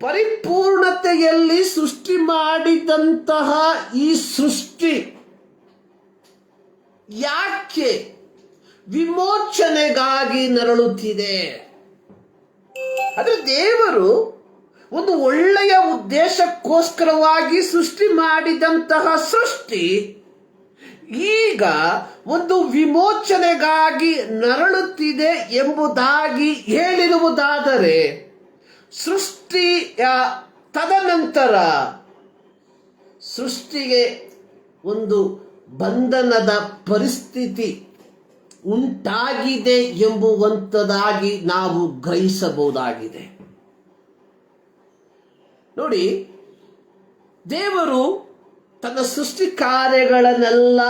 S1: ಪರಿಪೂರ್ಣತೆಯಲ್ಲಿ ಸೃಷ್ಟಿ ಮಾಡಿದಂತಹ ಈ ಸೃಷ್ಟಿ ಯಾಕೆ ವಿಮೋಚನೆಗಾಗಿ ನರಳುತ್ತಿದೆ? ಆದರೆ ದೇವರು ಒಂದು ಒಳ್ಳೆಯ ಉದ್ದೇಶಕ್ಕೋಸ್ಕರವಾಗಿ ಸೃಷ್ಟಿ ಮಾಡಿದಂತಹ ಸೃಷ್ಟಿ ಈಗ ಒಂದು ವಿಮೋಚನೆಗಾಗಿ ನರಳುತ್ತಿದೆ ಎಂಬುದಾಗಿ ಹೇಳಿರುವುದಾದರೆ, ಸೃಷ್ಟಿಯ ತದನಂತರ ಸೃಷ್ಟಿಗೆ ಒಂದು ಬಂಧನದ ಪರಿಸ್ಥಿತಿ ಉಂಟಾಗಿದೆ ಎಂಬುವಂಥದ್ದಾಗಿ ನಾವು ಗ್ರಹಿಸಬಹುದಾಗಿದೆ. ನೋಡಿ, ದೇವರು ತನ್ನ ಸೃಷ್ಟಿ ಕಾರ್ಯಗಳನ್ನೆಲ್ಲ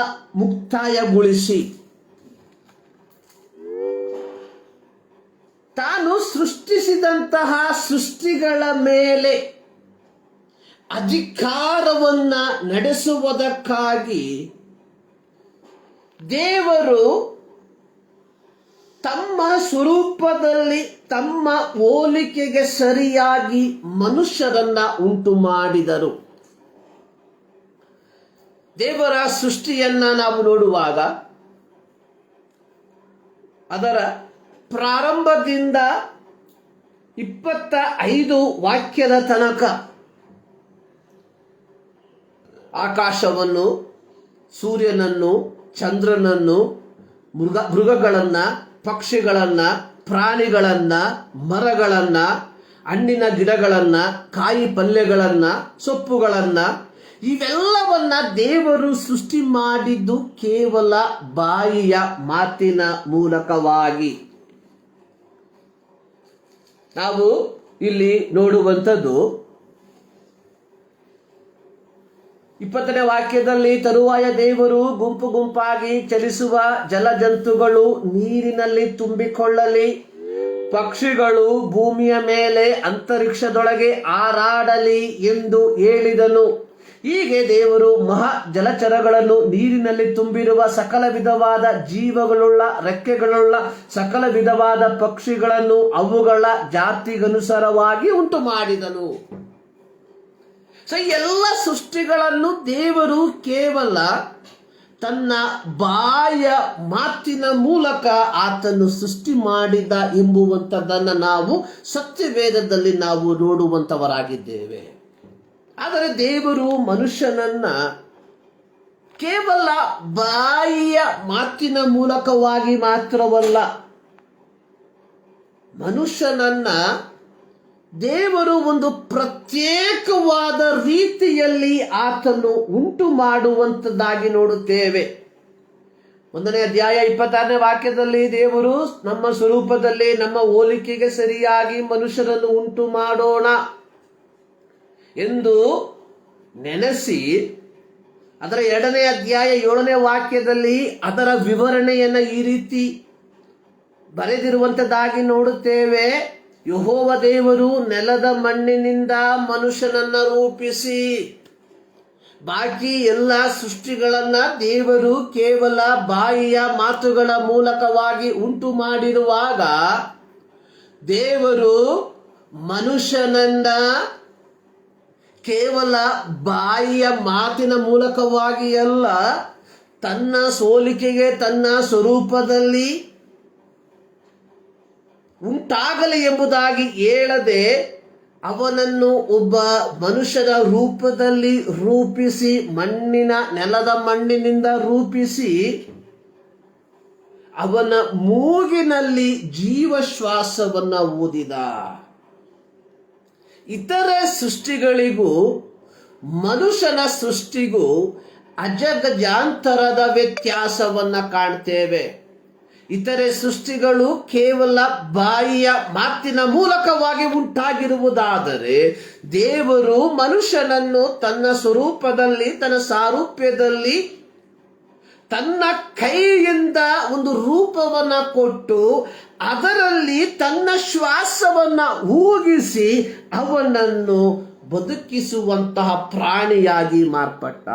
S1: ಮುಕ್ತಾಯಗೊಳಿಸಿ ತಾನು ಸೃಷ್ಟಿಸಿದಂತಹ ಸೃಷ್ಟಿಗಳ ಮೇಲೆ ಅಧಿಕಾರವನ್ನ ನಡೆಸುವುದಕ್ಕಾಗಿ ದೇವರು ತಮ್ಮ ಸ್ವರೂಪದಲ್ಲಿ ತಮ್ಮ ಹೋಲಿಕೆಗೆ ಸರಿಯಾಗಿ ಮನುಷ್ಯರನ್ನ ಉಂಟು ಮಾಡಿದರು. ದೇವರ ಸೃಷ್ಟಿಯನ್ನ ನಾವು ನೋಡುವಾಗ ಅದರ ಪ್ರಾರಂಭದಿಂದ 25 ವಾಕ್ಯದ ತನಕ ಆಕಾಶವನ್ನು, ಸೂರ್ಯನನ್ನು, ಚಂದ್ರನನ್ನು, ಮೃಗಗಳನ್ನ, ಪಕ್ಷಿಗಳನ್ನ, ಪ್ರಾಣಿಗಳನ್ನ, ಮರಗಳನ್ನ, ಹಣ್ಣಿನ ಗಿಡಗಳನ್ನ, ಕಾಯಿ ಪಲ್ಯಗಳನ್ನ, ಸೊಪ್ಪುಗಳನ್ನ, ಇವೆಲ್ಲವನ್ನ ದೇವರು ಸೃಷ್ಟಿ ಮಾಡಿದ್ದು ಕೇವಲ ಬಾಯಿಯ ಮಾತಿನ ಮೂಲಕವಾಗಿ. ನಾವು ಇಲ್ಲಿ ನೋಡುವಂಥದ್ದು 20ನೇ ವಾಕ್ಯದಲ್ಲಿ, ತರುವಾಯ ದೇವರು ಗುಂಪು ಗುಂಪಾಗಿ ಚಲಿಸುವ ಜಲಜಂತುಗಳು ನೀರಿನಲ್ಲಿ ತುಂಬಿಕೊಳ್ಳಲಿ, ಪಕ್ಷಿಗಳು ಭೂಮಿಯ ಮೇಲೆ ಅಂತರಿಕ್ಷದೊಳಗೆ ಹಾರಾಡಲಿ ಎಂದು ಹೇಳಿದನು. ಹೀಗೆ ದೇವರು ಮಹಾ ಜಲಚರಗಳನ್ನು, ನೀರಿನಲ್ಲಿ ತುಂಬಿರುವ ಸಕಲ ವಿಧವಾದ ಜೀವಗಳುಳ್ಳ ರೆಕ್ಕೆಗಳುಳ್ಳ ಸಕಲ ವಿಧವಾದ ಪಕ್ಷಿಗಳನ್ನು ಅವುಗಳ ಜಾತಿಗನುಸಾರವಾಗಿ ಉಂಟು ಮಾಡಿದನು. ಸೊ ಎಲ್ಲ ಸೃಷ್ಟಿಗಳನ್ನು ದೇವರು ಕೇವಲ ತನ್ನ ಬಾಯ ಮಾತಿನ ಮೂಲಕ ಆತನು ಸೃಷ್ಟಿ ಮಾಡಿದ ಎಂಬುವಂಥದ್ದನ್ನು ನಾವು ಸತ್ಯವೇದದಲ್ಲಿ ನಾವು ನೋಡುವಂಥವರಾಗಿದ್ದೇವೆ. ಆದರೆ ದೇವರು ಮನುಷ್ಯನನ್ನ ಕೇವಲ ಬಾಯಿಯ ಮಾತಿನ ಮೂಲಕವಾಗಿ ಮಾತ್ರವಲ್ಲ, ಮನುಷ್ಯನನ್ನ ದೇವರು ಒಂದು ಪ್ರತ್ಯೇಕವಾದ ರೀತಿಯಲ್ಲಿ ಆತನು ಉಂಟು ಮಾಡುವಂಥದ್ದಾಗಿ ನೋಡುತ್ತೇವೆ. 1ನೇ ಅಧ್ಯಾಯ 26ನೇ ವಾಕ್ಯದಲ್ಲಿ, ದೇವರು ನಮ್ಮ ಸ್ವರೂಪದಲ್ಲಿ ನಮ್ಮ ಹೋಲಿಕೆಗೆ ಸರಿಯಾಗಿ ಮನುಷ್ಯರನ್ನು ಉಂಟು ಮಾಡೋಣ ಎಂದು ನೆನೆಸಿ, ಅದರ 2ನೇ ಅಧ್ಯಾಯ 7ನೇ ವಾಕ್ಯದಲ್ಲಿ ಅದರ ವಿವರಣೆಯನ್ನು ಈ ರೀತಿ ಬರೆದಿರುವಂಥದ್ದಾಗಿ ನೋಡುತ್ತೇವೆ. ಯೆಹೋವ ದೇವರು ನೆಲದ ಮಣ್ಣಿನಿಂದ ಮನುಷ್ಯನನ್ನ ರೂಪಿಸಿ, ಬಾಕಿ ಎಲ್ಲ ಸೃಷ್ಟಿಗಳನ್ನ ದೇವರು ಕೇವಲ ಬಾಯಿಯ ಮಾತುಗಳ ಮೂಲಕವಾಗಿ ಉಂಟು ಮಾಡಿರುವಾಗ, ದೇವರು ಮನುಷ್ಯನನ್ನ ಕೇವಲ ಬಾಯಿಯ ಮಾತಿನ ಮೂಲಕವಾಗಿ ಅಲ್ಲ, ತನ್ನ ಹೋಲಿಕೆಗೆ ತನ್ನ ಸ್ವರೂಪದಲ್ಲಿ ಉಂಟಾಗಲಿ ಎಂಬುದಾಗಿ ಹೇಳದೆ ಅವನನ್ನು ಒಬ್ಬ ಮನುಷ್ಯನ ರೂಪದಲ್ಲಿ ರೂಪಿಸಿ, ನೆಲದ ಮಣ್ಣಿನಿಂದ ರೂಪಿಸಿ, ಅವನ ಮೂಗಿನಲ್ಲಿ ಜೀವಶ್ವಾಸವನ್ನ ಊದಿದ. ಇತರೆ ಸೃಷ್ಟಿಗಳಿಗೂ ಮನುಷ್ಯನ ಸೃಷ್ಟಿಗೂ ಅಜಗಜಾಂತರದ ವ್ಯತ್ಯಾಸವನ್ನ ಕಾಣ್ತೇವೆ. ಇತರೆ ಸೃಷ್ಟಿಗಳು ಕೇವಲ ಬಾಯಿಯ ಮಾತಿನ ಮೂಲಕವಾಗಿ ಉಂಟಾಗಿರುವುದಾದರೆ, ದೇವರು ಮನುಷ್ಯನನ್ನು ತನ್ನ ಸ್ವರೂಪದಲ್ಲಿ, ತನ್ನ ಸಾರೂಪ್ಯದಲ್ಲಿ, ತನ್ನ ಕೈಯಿಂದ ಒಂದು ರೂಪವನ್ನ ಕೊಟ್ಟು ಅದರಲ್ಲಿ ತನ್ನ ಶ್ವಾಸವನ್ನ ಊಗಿಸಿ ಅವನನ್ನು ಬದುಕಿಸುವಂತಹ ಪ್ರಾಣಿಯಾಗಿ ಮಾರ್ಪಟ್ಟ.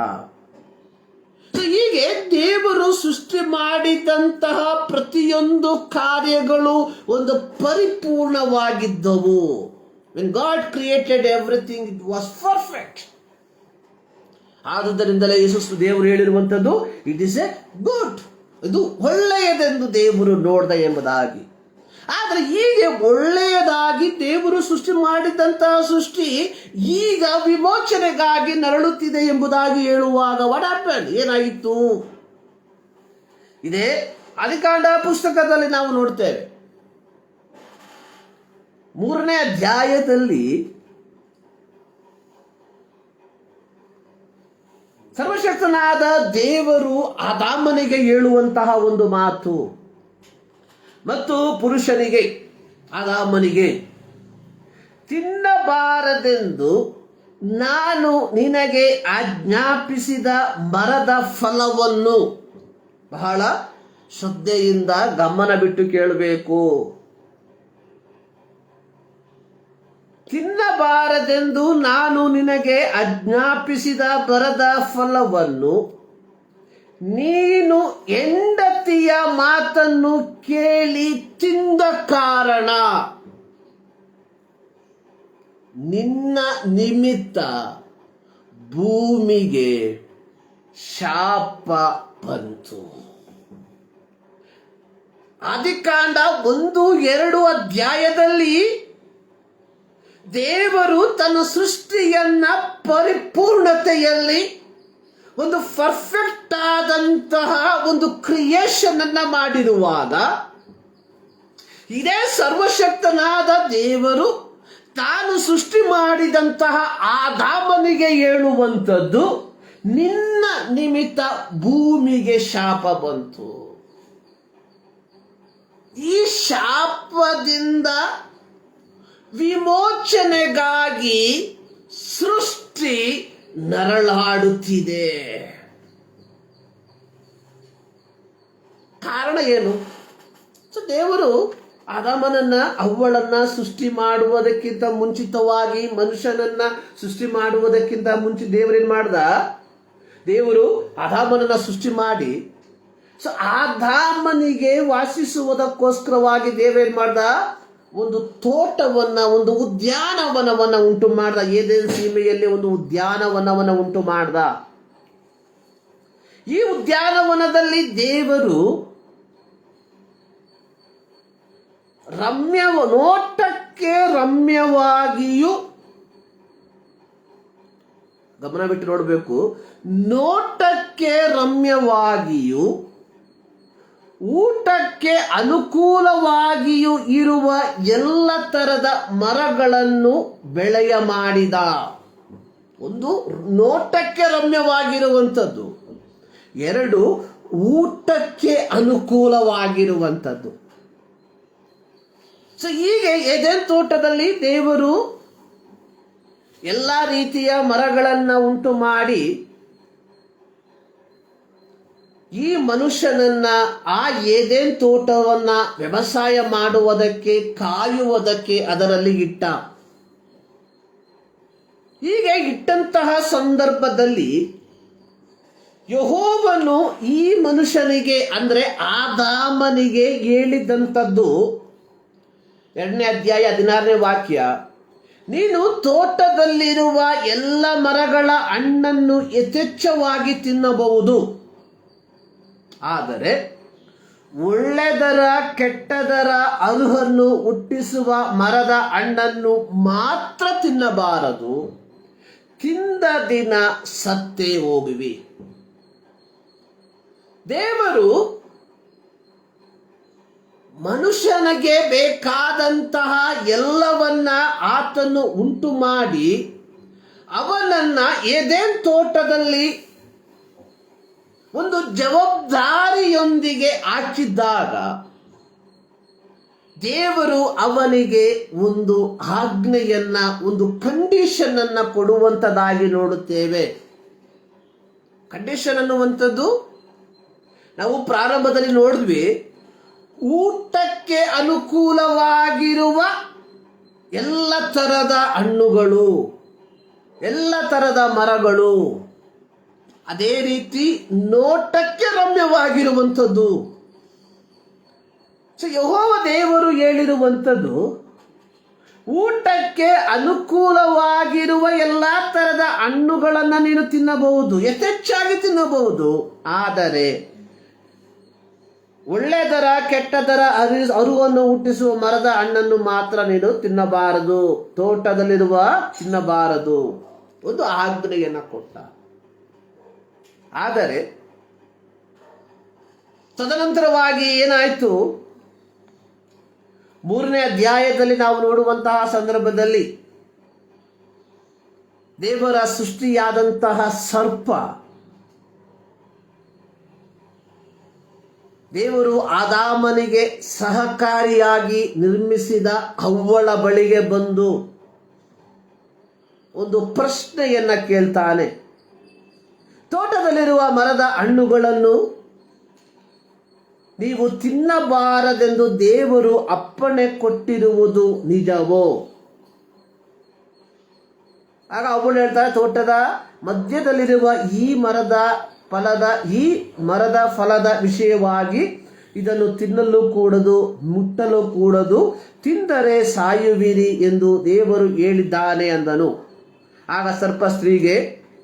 S1: ಹೀಗೆ ದೇವರು ಸೃಷ್ಟಿ ಮಾಡಿದಂತಹ ಪ್ರತಿಯೊಂದು ಕಾರ್ಯಗಳು ಒಂದು ಪರಿಪೂರ್ಣವಾಗಿದ್ದವು. When God created everything, it was perfect. ಆದುದರಿಂದಲೇ ಯೇಸು ದೇವರು ಹೇಳಿರುವಂಥದ್ದು, ಇಟ್ ಇಸ್ ಎ ಗುಡ್, ಇದು ಒಳ್ಳೆಯದೆಂದು ದೇವರು ನೋಡ್ದ ಎಂಬುದಾಗಿ. ಆದರೆ ಹೀಗೆ ಒಳ್ಳೆಯದಾಗಿ ದೇವರು ಸೃಷ್ಟಿ ಮಾಡಿದಂತಹ ಸೃಷ್ಟಿ ಈಗ ವಿಮೋಚನೆಗಾಗಿ ನರಳುತ್ತಿದೆ ಎಂಬುದಾಗಿ ಹೇಳುವಾಗ ವಾಟ್ ಹ್ಯಾಪನ್, ಏನಾಗಿತ್ತು? ಇದೇ ಆದಿಕಾಂಡ ಪುಸ್ತಕದಲ್ಲಿ ನಾವು ನೋಡ್ತೇವೆ. 3ನೇ ಅಧ್ಯಾಯದಲ್ಲಿ ಸರ್ವಶಕ್ತನಾದ ದೇವರು ಆದಾಮನಿಗೆ ಹೇಳುವಂತಹ ಒಂದು ಮಾತು ಮತ್ತು ಪುರುಷನಿಗೆ, ಆದಾಮನಿಗೆ, ತಿನ್ನಬಾರದೆಂದು ನಾನು ನಿನಗೆ ಆಜ್ಞಾಪಿಸಿದ ಮರದ ಫಲವನ್ನು, ಬಹಳ ಶ್ರದ್ಧೆಯಿಂದ ಗಮನ ಬಿಟ್ಟು ಕೇಳಬೇಕು. ತಿನ್ನಬಾರದೆಂದು ನಾನು ನಿನಗೆ ಆಜ್ಞಾಪಿಸಿದ ಮರದ ಫಲವನ್ನು ನೀನು ಹೆಂಡತಿ ಹೆಂಡತಿಯ ಮಾತನ್ನು ಕೇಳಿ ತಿಂದ ಕಾರಣ ನಿನ್ನ ನಿಮಿತ್ತ ಭೂಮಿಗೆ ಶಾಪ ಬಂತು. ಆದಿಕಾಂಡ 1-2 ಅಧ್ಯಾಯದಲ್ಲಿ ದೇವರು ತನ್ನ ಸೃಷ್ಟಿಯನ್ನ ಪರಿಪೂರ್ಣತೆಯಲ್ಲಿ ಒಂದು ಪರ್ಫೆಕ್ಟ್ ಆದಂತಹ ಒಂದು ಕ್ರಿಯೇಷನ್ ಅನ್ನ ಮಾಡಿರುವಾಗ, ಇದೇ ಸರ್ವಶಕ್ತನಾದ ದೇವರು ತಾನು ಸೃಷ್ಟಿ ಮಾಡಿದಂತಹ ಆದಾಮನಿಗೆ ಹೇಳುವಂಥದ್ದು, ನಿನ್ನ ನಿಮಿತ್ತ ಭೂಮಿಗೆ ಶಾಪ ಬಂತು. ಈ ಶಾಪದಿಂದ ವಿಮೋಚನೆಗಾಗಿ ಸೃಷ್ಟಿ ನರಳಾಡುತ್ತಿದೆ. ಕಾರಣ ಏನು? ದೇವರು ಆದಾಮನನ್ನ ಅವ್ವಳನ್ನ ಸೃಷ್ಟಿ ಮಾಡುವುದಕ್ಕಿಂತ ಮುಂಚಿತವಾಗಿ, ಮನುಷ್ಯನನ್ನ ಸೃಷ್ಟಿ ಮಾಡುವುದಕ್ಕಿಂತ ಮುಂಚೆ ದೇವರೇನ್ ಮಾಡ್ದ? ದೇವರು ಆದಾಮನನ್ನ ಸೃಷ್ಟಿ ಮಾಡಿ ಆದಾಮನಿಗೆ ವಾಸಿಸುವುದಕ್ಕೋಸ್ಕರವಾಗಿ ದೇವರೇನ್ ಮಾಡ್ದ? ಒಂದು ತೋಟವನ್ನ, ಒಂದು ಉದ್ಯಾನವನವನ್ನ ಉಂಟು ಮಾಡ್ದ. ಏದೇನ್ ಸೀಮೆಯಲ್ಲಿ ಒಂದು ಉದ್ಯಾನವನವನ್ನ ಉಂಟು ಮಾಡ್ದ. ಈ ಉದ್ಯಾನವನದಲ್ಲಿ ದೇವರು ನೋಟಕ್ಕೆ ರಮ್ಯವಾಗಿಯೂ, ಗಮನ ಬಿಟ್ಟು ನೋಡಬೇಕು, ನೋಟಕ್ಕೆ ರಮ್ಯವಾಗಿಯೂ ಊಟಕ್ಕೆ ಅನುಕೂಲವಾಗಿಯೂ ಇರುವ ಎಲ್ಲ ತರದ ಮರಗಳನ್ನು ಬೆಳೆಯ ಮಾಡಿದ. ಒಂದು ನೋಟಕ್ಕೆ ರಮ್ಯವಾಗಿರುವಂಥದ್ದು, 2 ಊಟಕ್ಕೆ ಅನುಕೂಲವಾಗಿರುವಂಥದ್ದು. ಹೀಗೆ ಏದೆನ್ ತೋಟದಲ್ಲಿ ದೇವರು ಎಲ್ಲ ರೀತಿಯ ಮರಗಳನ್ನು ಉಂಟು ಮಾಡಿ ಈ ಮನುಷ್ಯನನ್ನ ಆ ಏದೆನ್ ತೋಟವನ್ನ ವ್ಯವಸಾಯ ಮಾಡುವುದಕ್ಕೆ, ಕಾಯುವುದಕ್ಕೆ ಅದರಲ್ಲಿ ಇಟ್ಟ. ಹೀಗೆ ಇಟ್ಟಂತಹ ಸಂದರ್ಭದಲ್ಲಿ ಯೆಹೋವನು ಈ ಮನುಷ್ಯನಿಗೆ, ಅಂದ್ರೆ ಆದಾಮನಿಗೆ ಹೇಳಿದಂಥದ್ದು 2ನೇ ಅಧ್ಯಾಯ 16ನೇ ವಾಕ್ಯ, ನೀನು ತೋಟದಲ್ಲಿರುವ ಎಲ್ಲ ಮರಗಳ ಹಣ್ಣನ್ನು ಯಥೇಚ್ಛವಾಗಿ ತಿನ್ನಬಹುದು, ಆದರೆ ಒಳ್ಳೆದರ ಕೆಟ್ಟದರ ಅರುಹನ್ನು ಹುಟ್ಟಿಸುವ ಮರದ ಹಣ್ಣನ್ನು ಮಾತ್ರ ತಿನ್ನಬಾರದು, ತಿಂದ ದಿನ ಸತ್ತೇ ಹೋಗುವಿ. ದೇವರು ಮನುಷ್ಯನಿಗೆ ಬೇಕಾದಂತಹ ಎಲ್ಲವನ್ನ ಆತನು ಉಂಟು ಮಾಡಿ ಅವನನ್ನ ಏದೆನ್ ತೋಟದಲ್ಲಿ ಒಂದು ಜವಾಬ್ದಾರಿಯೊಂದಿಗೆ ಹಾಕಿದ್ದಾಗ ದೇವರು ಅವನಿಗೆ ಒಂದು ಆಜ್ಞೆಯನ್ನ, ಒಂದು ಕಂಡೀಷನ್ ಅನ್ನ ಕೊಡುವಂತದಾಗಿ ನೋಡುತ್ತೇವೆ. ಕಂಡೀಷನ್ ಅನ್ನುವಂಥದ್ದು ನಾವು ಪ್ರಾರಂಭದಲ್ಲಿ ನೋಡಿದ್ವಿ. ಊಟಕ್ಕೆ ಅನುಕೂಲವಾಗಿರುವ ಎಲ್ಲ ತರದ ಹಣ್ಣುಗಳು, ಎಲ್ಲ ತರದ ಮರಗಳು, ಅದೇ ರೀತಿ ನೋಟಕ್ಕೆ ರಮ್ಯವಾಗಿರುವಂಥದ್ದು. ಯೆಹೋವ ದೇವರು ಹೇಳಿರುವಂಥದ್ದು, ಊಟಕ್ಕೆ ಅನುಕೂಲವಾಗಿರುವ ಎಲ್ಲಾ ತರದ ಹಣ್ಣುಗಳನ್ನ ನೀನು ತಿನ್ನಬಹುದು, ಯಥೇಚ್ಛಾಗಿ ತಿನ್ನಬಹುದು, ಆದರೆ ಒಳ್ಳೆದರ ಕೆಟ್ಟದರ ಅರುವನ್ನು ಹುಟ್ಟಿಸುವ ಮರದ ಹಣ್ಣನ್ನು ಮಾತ್ರ ನೀನು ತಿನ್ನಬಾರದು, ತೋಟದಲ್ಲಿರುವ ತಿನ್ನಬಾರದು, ಒಂದು ಆಜ್ಞೆಯನ್ನ ಕೊಟ್ಟ. ಆದರೆ ತದನಂತರವಾಗಿ ಏನಾಯ್ತು? 3ನೇ ಅಧ್ಯಾಯದಲ್ಲಿ ನಾವು ನೋಡುವಂತಹ ಸಂದರ್ಭದಲ್ಲಿ ದೇವರ ಸೃಷ್ಟಿಯಾದಂತಹ ಸರ್ಪ, ದೇವರು ಆದಾಮನಿಗೆ ಸಹಕಾರಿಯಾಗಿ ನಿರ್ಮಿಸಿದ ಅವ್ವಳ ಬಳಿಗೆ ಬಂದು ಒಂದು ಪ್ರಶ್ನೆಯನ್ನ ಕೇಳ್ತಾನೆ. ತೋಟದಲ್ಲಿರುವ ಮರದ ಹಣ್ಣುಗಳನ್ನು ನೀವು ತಿನ್ನಬಾರದೆಂದು ದೇವರು ಅಪ್ಪಣೆ ಕೊಟ್ಟಿರುವುದು ನಿಜವೋ? ಆಗ ಅವಳು ಹೇಳ್ತಾರೆ, ತೋಟದ ಮಧ್ಯದಲ್ಲಿರುವ ಈ ಮರದ ಈ ಮರದ ಫಲದ ವಿಷಯವಾಗಿ ಇದನ್ನು ತಿನ್ನಲು ಕೂಡದು, ಮುಟ್ಟಲು ಕೂಡದು, ತಿಂದರೆ ಸಾಯುವಿರಿ ಎಂದು ದೇವರು ಹೇಳಿದ್ದಾನೆ ಅಂದನು. ಆಗ ಸರ್ಪ ಸ್ತ್ರೀಗೆ,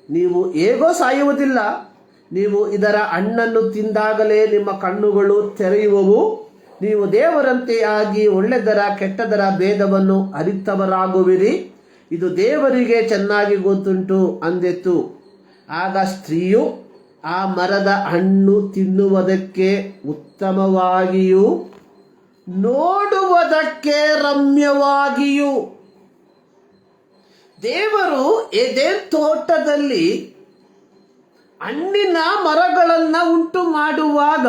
S1: ನೀವು ಹೇಗೋ ಸಾಯುವುದಿಲ್ಲ, ನೀವು ಇದರ ಹಣ್ಣನ್ನು ತಿಂದಾಗಲೇ ನಿಮ್ಮ ಕಣ್ಣುಗಳು ತೆರೆಯುವವು, ನೀವು ದೇವರಂತೆ ಆಗಿ ಒಳ್ಳೆದರ ಕೆಟ್ಟದರ ಭೇದವನ್ನು ಅರಿತವರಾಗುವಿರಿ, ಇದು ದೇವರಿಗೆ ಚೆನ್ನಾಗಿ ಗೊತ್ತುಂಟು ಅಂದೆತು. ಆಗ ಸ್ತ್ರೀಯು ಆ ಮರದ ಹಣ್ಣು ತಿನ್ನುವುದಕ್ಕೆ ಉತ್ತಮವಾಗಿಯೂ ನೋಡುವುದಕ್ಕೆ ರಮ್ಯವಾಗಿಯೂ. ದೇವರು ಏದೆನ್ ತೋಟದಲ್ಲಿ ಹಣ್ಣಿನ ಮರಗಳನ್ನು ಉಂಟು ಮಾಡುವಾಗ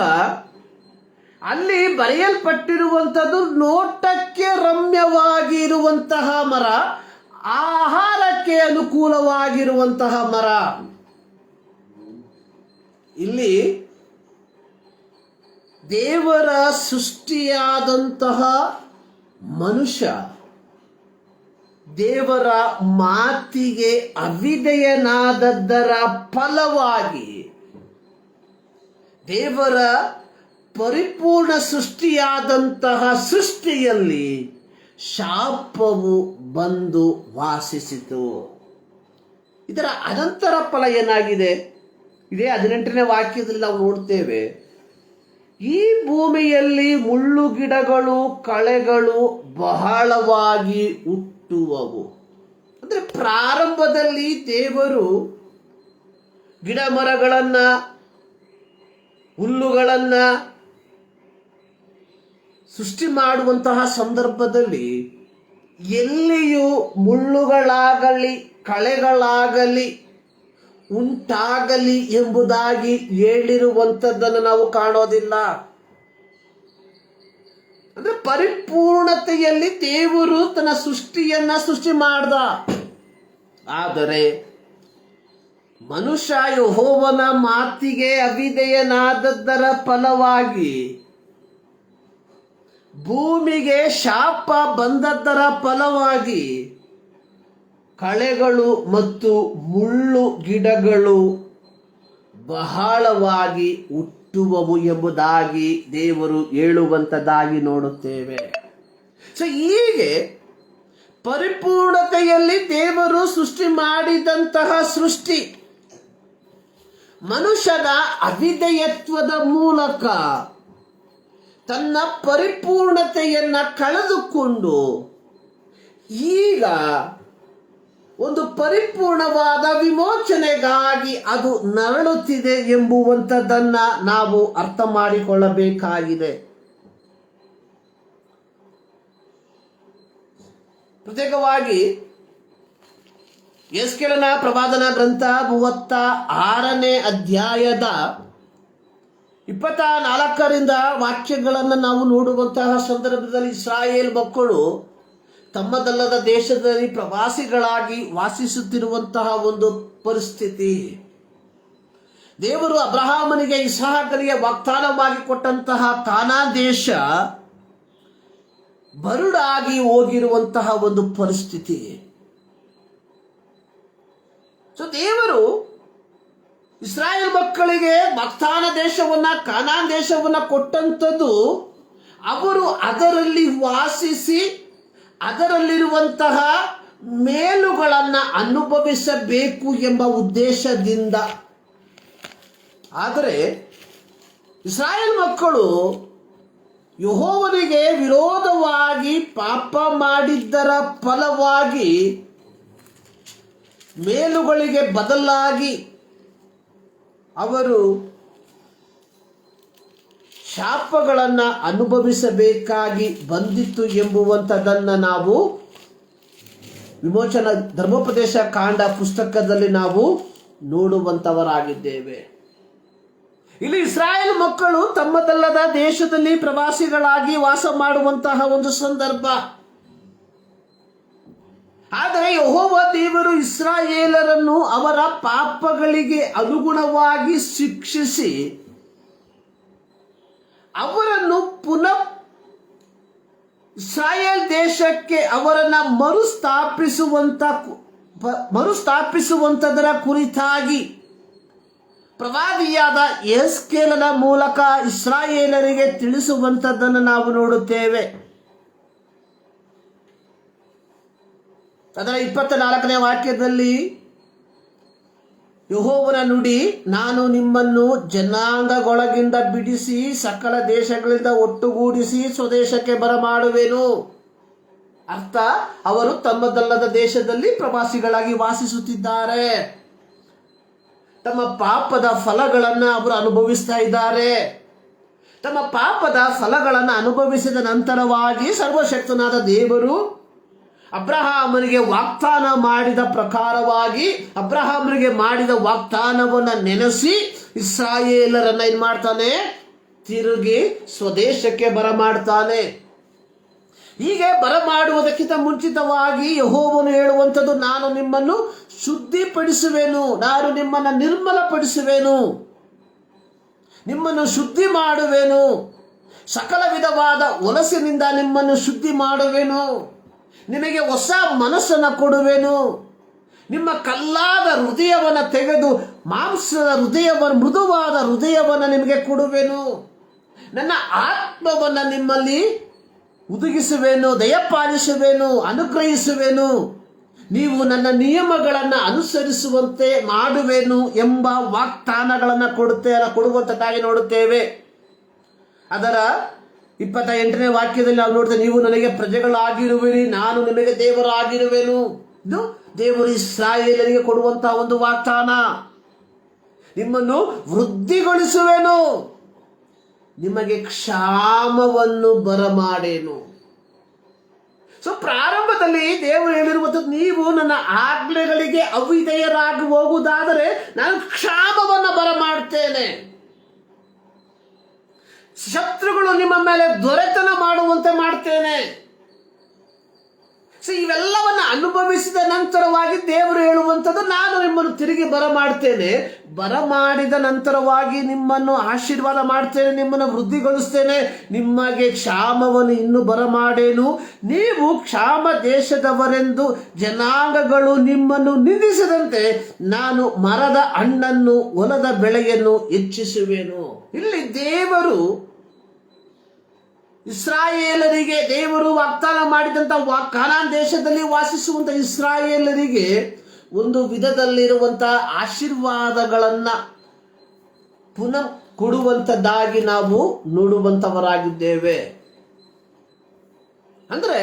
S1: ಅಲ್ಲಿ ಬರೆಯಲ್ಪಟ್ಟಿರುವಂಥದ್ದು ನೋಟಕ್ಕೆ ರಮ್ಯವಾಗಿ ಇರುವಂತಹ ಮರ, ಆಹಾರಕ್ಕೆ ಅನುಕೂಲವಾಗಿರುವಂತಹ ಮರ. ಇಲ್ಲಿ ದೇವರ ಸೃಷ್ಟಿಯಾದಂತಹ ಮನುಷ್ಯ ದೇವರ ಮಾತಿಗೆ ಅವಿಧೇಯನಾದದ್ದರ ಫಲವಾಗಿ ದೇವರ ಪರಿಪೂರ್ಣ ಸೃಷ್ಟಿಯಾದಂತಹ ಸೃಷ್ಟಿಯಲ್ಲಿ ಶಾಪವು ಬಂದು ವಾಸಿಸಿತು. ಇದರ ಅನಂತರ ಫಲ ಏನಾಗಿದೆ? ಇದೇ 18ನೇ ವಾಕ್ಯದಲ್ಲಿ ನಾವು ನೋಡ್ತೇವೆ. ಈ ಭೂಮಿಯಲ್ಲಿ ಮುಳ್ಳು ಗಿಡಗಳು, ಕಳೆಗಳು ಬಹಳವಾಗಿ ಹುಟ್ಟುವವು. ಅಂದರೆ ಪ್ರಾರಂಭದಲ್ಲಿ ದೇವರು ಗಿಡ ಮರಗಳನ್ನ, ಹುಲ್ಲುಗಳನ್ನ ಸೃಷ್ಟಿ ಮಾಡುವಂತಹ ಸಂದರ್ಭದಲ್ಲಿ ಎಲ್ಲಿಯೂ ಮುಳ್ಳುಗಳಾಗಲಿ ಕಳೆಗಳಾಗಲಿ ಉಂಟಾಗಲಿ ಎಂಬುದಾಗಿ ಹೇಳಿರುವಂಥದ್ದನ್ನು ನಾವು ಕಾಣೋದಿಲ್ಲ. ಅಂದ್ರೆ ಪರಿಪೂರ್ಣತೆಯಲ್ಲಿ ದೇವರು ತನ್ನ ಸೃಷ್ಟಿ ಮಾಡ್ದ. ಆದರೆ ಮನುಷ್ಯ ಯೆಹೋವನ ಮಾತಿಗೆ ಅವಿಧೇಯನಾದದ್ದರ ಫಲವಾಗಿ ಭೂಮಿಗೆ ಶಾಪ ಬಂದದ್ದರ ಫಲವಾಗಿ ಕಳೆಗಳು ಮತ್ತು ಮುಳ್ಳು ಗಿಡಗಳು ಬಹಳವಾಗಿ ಹುಟ್ಟುವವು ಎಂಬುದಾಗಿ ದೇವರು ಹೇಳುವಂಥದ್ದಾಗಿ ನೋಡುತ್ತೇವೆ. ಸೊ ಹೀಗೆ ಪರಿಪೂರ್ಣತೆಯಲ್ಲಿ ದೇವರು ಸೃಷ್ಟಿ ಮಾಡಿದಂತಹ ಸೃಷ್ಟಿ ಮನುಷ್ಯನ ಅವಿಧೇಯತ್ವದ ಮೂಲಕ ತನ್ನ ಪರಿಪೂರ್ಣತೆಯನ್ನ ಕಳೆದುಕೊಂಡು ಈಗ ಒಂದು ಪರಿಪೂರ್ಣವಾದ ವಿಮೋಚನೆಗಾಗಿ ಅದು ನರಳುತ್ತಿದೆ ಎಂಬುವಂಥದ್ದನ್ನ ನಾವು ಅರ್ಥ ಮಾಡಿಕೊಳ್ಳಬೇಕಾಗಿದೆ. ಪ್ರತ್ಯೇಕವಾಗಿ ಯೆಸ್ಕೇಲನ ಪ್ರವಾದನ ಗ್ರಂಥ 36ನೇ ಅಧ್ಯಾಯದ 24ರಿಂದ ವಾಕ್ಯಗಳನ್ನು ನಾವು ನೋಡುವಂತಹ ಸಂದರ್ಭದಲ್ಲಿ ಇಸ್ರಾಯೇಲ್ ಮಕ್ಕಳು ತಮ್ಮದಲ್ಲದ ದೇಶದಲ್ಲಿ ಪ್ರವಾಸಿಗಳಾಗಿ ವಾಸಿಸುತ್ತಿರುವಂತಹ ಒಂದು ಪರಿಸ್ಥಿತಿ. ದೇವರು ಅಬ್ರಹಾಮನಿಗೆ ಇಸಾಕನಿಗೆ ವಾಗ್ದಾನವಾಗಿ ಕೊಟ್ಟಂತಹ ಕಾನಾನ್ ದೇಶ ಬರುಡಾಗಿ ಹೋಗಿರುವಂತಹ ಒಂದು ಪರಿಸ್ಥಿತಿ. ಸೊ ದೇವರು ಇಸ್ರಾಯೇಲ್ ಮಕ್ಕಳಿಗೆ ವಾಗ್ದಾನ ದೇಶವನ್ನ, ಕಾನಾನ್ ದೇಶವನ್ನ ಕೊಟ್ಟಂಥದ್ದು ಅವರು ಅದರಲ್ಲಿ ವಾಸಿಸಿ ಅದರಲ್ಲಿರುವಂತಹ ಮೇಲುಗಳನ್ನು ಅನುಭವಿಸಬೇಕು ಎಂಬ ಉದ್ದೇಶದಿಂದ. ಆದರೆ ಇಸ್ರಾಯೇಲ್ ಮಕ್ಕಳು ಯೆಹೋವನಿಗೆ ವಿರೋಧವಾಗಿ ಪಾಪ ಮಾಡಿದ್ದರ ಫಲವಾಗಿ ಮೇಲುಗಳಿಗೆ ಬದಲಾಗಿ ಅವರು ಶಾಪಗಳನ್ನು ಅನುಭವಿಸಬೇಕಾಗಿ ಬಂದಿತ್ತು ಎಂಬುವಂಥದ್ದನ್ನು ನಾವು ವಿಮೋಚನಾ ಧರ್ಮೋಪದೇಶ ಕಾಂಡ ಪುಸ್ತಕದಲ್ಲಿ ನಾವು ನೋಡುವಂಥವರಾಗಿದ್ದೇವೆ. ಇಲ್ಲಿ ಇಸ್ರಾಯೇಲ್ ಮಕ್ಕಳು ತಮ್ಮದಲ್ಲದ ದೇಶದಲ್ಲಿ ಪ್ರವಾಸಿಗಳಾಗಿ ವಾಸ ಮಾಡುವಂತಹ ಒಂದು ಸಂದರ್ಭ. ಆದರೆ ಯೆಹೋವ ದೇವರು ಇಸ್ರಾಯೇಲರನ್ನು ಅವರ ಪಾಪಗಳಿಗೆ ಅನುಗುಣವಾಗಿ ಶಿಕ್ಷಿಸಿ ಅವರನ್ನು ಪುನಃ ಇಸ್ರಾಯೇಲ್ ದೇಶಕ್ಕೆ ಅವರನ್ನು ಮರುಸ್ಥಾಪಿಸುವಂಥದರ ಕುರಿತಾಗಿ ಪ್ರವಾದಿಯಾದ ಯೆಹೆಜ್ಕೇಲನ ಮೂಲಕ ಇಸ್ರಾಯೇಲರಿಗೆ ತಿಳಿಸುವಂಥದ್ದನ್ನು ನಾವು ನೋಡುತ್ತೇವೆ. ಅದರ 24ನೇ ವಾಕ್ಯದಲ್ಲಿ ಯೆಹೋವನ ನುಡಿ, ನಾನು ನಿಮ್ಮನ್ನು ಜನಾಂಗಗಳೊಳಗಿಂದ ಬಿಡಿಸಿ ಸಕಲ ದೇಶಗಳಿಂದ ಒಟ್ಟುಗೂಡಿಸಿ ಸ್ವದೇಶಕ್ಕೆ ಬರಮಾಡುವೆನು. ಅರ್ಥ, ಅವರು ತಮ್ಮದಲ್ಲದ ದೇಶದಲ್ಲಿ ಪ್ರವಾಸಿಗಳಾಗಿ ವಾಸಿಸುತ್ತಿದ್ದಾರೆ. ತಮ್ಮ ಪಾಪದ ಫಲಗಳನ್ನು ಅವರು ಅನುಭವಿಸ್ತಾ ಇದ್ದಾರೆ. ತಮ್ಮ ಪಾಪದ ಫಲಗಳನ್ನು ಅನುಭವಿಸಿದ ನಂತರವಾಗಿ ಸರ್ವಶಕ್ತನಾದ ದೇವರು ಅಬ್ರಹಾಮನಿಗೆ ವಾಗ್ದಾನ ಮಾಡಿದ ಪ್ರಕಾರವಾಗಿ ಅಬ್ರಹಾಮನಿಗೆ ಮಾಡಿದ ವಾಗ್ದಾನವನ್ನು ನೆನೆಸಿ ಇಸ್ರಾಯೇಲರನ್ನ ಏನ್ ಮಾಡ್ತಾನೆ? ತಿರುಗಿ ಸ್ವದೇಶಕ್ಕೆ ಬರಮಾಡ್ತಾನೆ. ಹೀಗೆ ಬರಮಾಡುವುದಕ್ಕಿಂತ ಮುಂಚಿತವಾಗಿ ಯೆಹೋವನು ಹೇಳುವಂಥದ್ದು, ನಾನು ನಿಮ್ಮನ್ನು ಶುದ್ಧಿಪಡಿಸುವೆನು, ನಾನು ನಿಮ್ಮನ್ನು ನಿರ್ಮಲಪಡಿಸುವೆನು, ನಿಮ್ಮನ್ನು ಶುದ್ಧಿ ಮಾಡುವೆನು, ಸಕಲ ವಿಧವಾದ ಹೊಲಸಿನಿಂದ ನಿಮ್ಮನ್ನು ಶುದ್ಧಿ ಮಾಡುವೆನು, ನಿಮಗೆ ಹೊಸ ಮನಸ್ಸನ್ನು ಕೊಡುವೆನು, ನಿಮ್ಮ ಕಲ್ಲಾದ ಹೃದಯವನ್ನು ತೆಗೆದು ಮಾಂಸದ ಹೃದಯವನ್ನು, ಮೃದುವಾದ ಹೃದಯವನ್ನು ನಿಮಗೆ ಕೊಡುವೆನು, ನನ್ನ ಆತ್ಮವನ್ನು ನಿಮ್ಮಲ್ಲಿ ಉದುಗಿಸುವೆನು, ದಯಪಾಲಿಸುವೆನು, ಅನುಗ್ರಹಿಸುವೆನು, ನೀವು ನನ್ನ ನಿಯಮಗಳನ್ನು ಅನುಸರಿಸುವಂತೆ ಮಾಡುವೆನು ಎಂಬ ವಾಗ್ದಾನಗಳನ್ನು ಕೊಡುವಂತದ್ದಾಗಿ ನೋಡುತ್ತೇವೆ. ಅದರ 28ನೇ ವಾಕ್ಯದಲ್ಲಿ ನಾವು ನೋಡ್ತೇವೆ, ನೀವು ನನಗೆ ಪ್ರಜೆಗಳಾಗಿರುವಿರಿ, ನಾನು ನಿಮಗೆ ದೇವರಾಗಿರುವೆನು. ಇದು ದೇವರು ಇಸ್ರಾಯೇಲರಿಗೆ ಕೊಡುವಂತಹ ಒಂದು ವಾಗ್ದಾನ. ನಿಮ್ಮನ್ನು ವೃದ್ಧಿಗೊಳಿಸುವೆನು, ನಿಮಗೆ ಕ್ಷಾಮವನ್ನು ಬರಮಾಡೇನು. ಸೊ ಪ್ರಾರಂಭದಲ್ಲಿ ದೇವರು ಹೇಳಿರುವಂಥದ್ದು, ನೀವು ನನ್ನ ಆಜ್ಞೆಗಳಿಗೆ ಅವಿಧೇಯರಾಗಿ ಹೋಗುವುದಾದರೆ ನಾನು ಕ್ಷಾಮವನ್ನು ಬರಮಾಡ್ತೇನೆ, ಶತ್ರುಗಳು ನಿಮ್ಮ ಮೇಲೆ ದೊರೆತನ ಮಾಡುವಂತೆ ಮಾಡ್ತೇನೆ. ಸೊ ಇವೆಲ್ಲವನ್ನು ಅನುಭವಿಸಿದ ನಂತರವಾಗಿ ದೇವರು ಹೇಳುವಂಥದ್ದು, ನಾನು ನಿಮ್ಮನ್ನು ತಿರುಗಿ ಬರಮಾಡ್ತೇನೆ, ಬರಮಾಡಿದ ನಂತರವಾಗಿ ನಿಮ್ಮನ್ನು ಆಶೀರ್ವಾದ ಮಾಡ್ತೇನೆ, ನಿಮ್ಮನ್ನು ವೃದ್ಧಿಗೊಳಿಸ್ತೇನೆ, ನಿಮಗೆ ಕ್ಷಾಮವನ್ನು ಇನ್ನೂ ಬರಮಾಡೇನು, ನೀವು ಕ್ಷಾಮ ದೇಶದವರೆಂದು ಜನಾಂಗಗಳು ನಿಮ್ಮನ್ನು ನಿಂದಿಸದಂತೆ ನಾನು ಮರದ ಹಣ್ಣನ್ನು ಹೊಲದ ಬೆಳೆಯನ್ನು ಹೆಚ್ಚಿಸುವೆನು. ಇಲ್ಲಿ ದೇವರು ಇಸ್ರಾಯೇಲರಿಗೆ, ದೇವರು ವಾಗ್ದಾನ ಮಾಡಿದಂಥ ಕಾನಾನ್ ದೇಶದಲ್ಲಿ ವಾಸಿಸುವಂಥ ಇಸ್ರಾಯೇಲರಿಗೆ ಒಂದು ವಿಧದಲ್ಲಿರುವಂಥ ಆಶೀರ್ವಾದಗಳನ್ನು ಪುನಃ ಕೊಡುವಂಥದ್ದಾಗಿ ನಾವು ನೋಡುವಂಥವರಾಗಿದ್ದೇವೆ. ಅಂದರೆ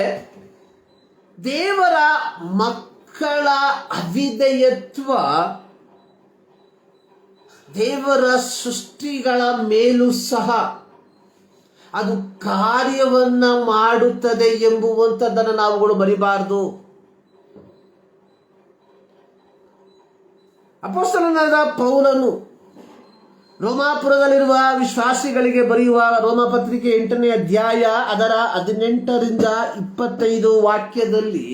S1: ದೇವರ ಮಕ್ಕಳ ಅವಿಧೇಯತ್ವ ದೇವರ ಸೃಷ್ಟಿಗಳ ಮೇಲೂ ಸಹ ಅದು ಕಾರ್ಯವನ್ನ ಮಾಡುತ್ತದೆ ಎಂಬುವಂಥದ್ದನ್ನು ನಾವುಗಳು ಮರಿಬಾರದು. ಅಪೊಸ್ತಲನಾದ ಪೌಲನು ರೋಮಾಪುರದಲ್ಲಿರುವ ವಿಶ್ವಾಸಿಗಳಿಗೆ ಬರೆಯುವ ರೋಮಪತ್ರಿಕೆ 8ನೇ ಅಧ್ಯಾಯ ಅದರ 18ರಿಂದ 25 ವಾಕ್ಯದಲ್ಲಿ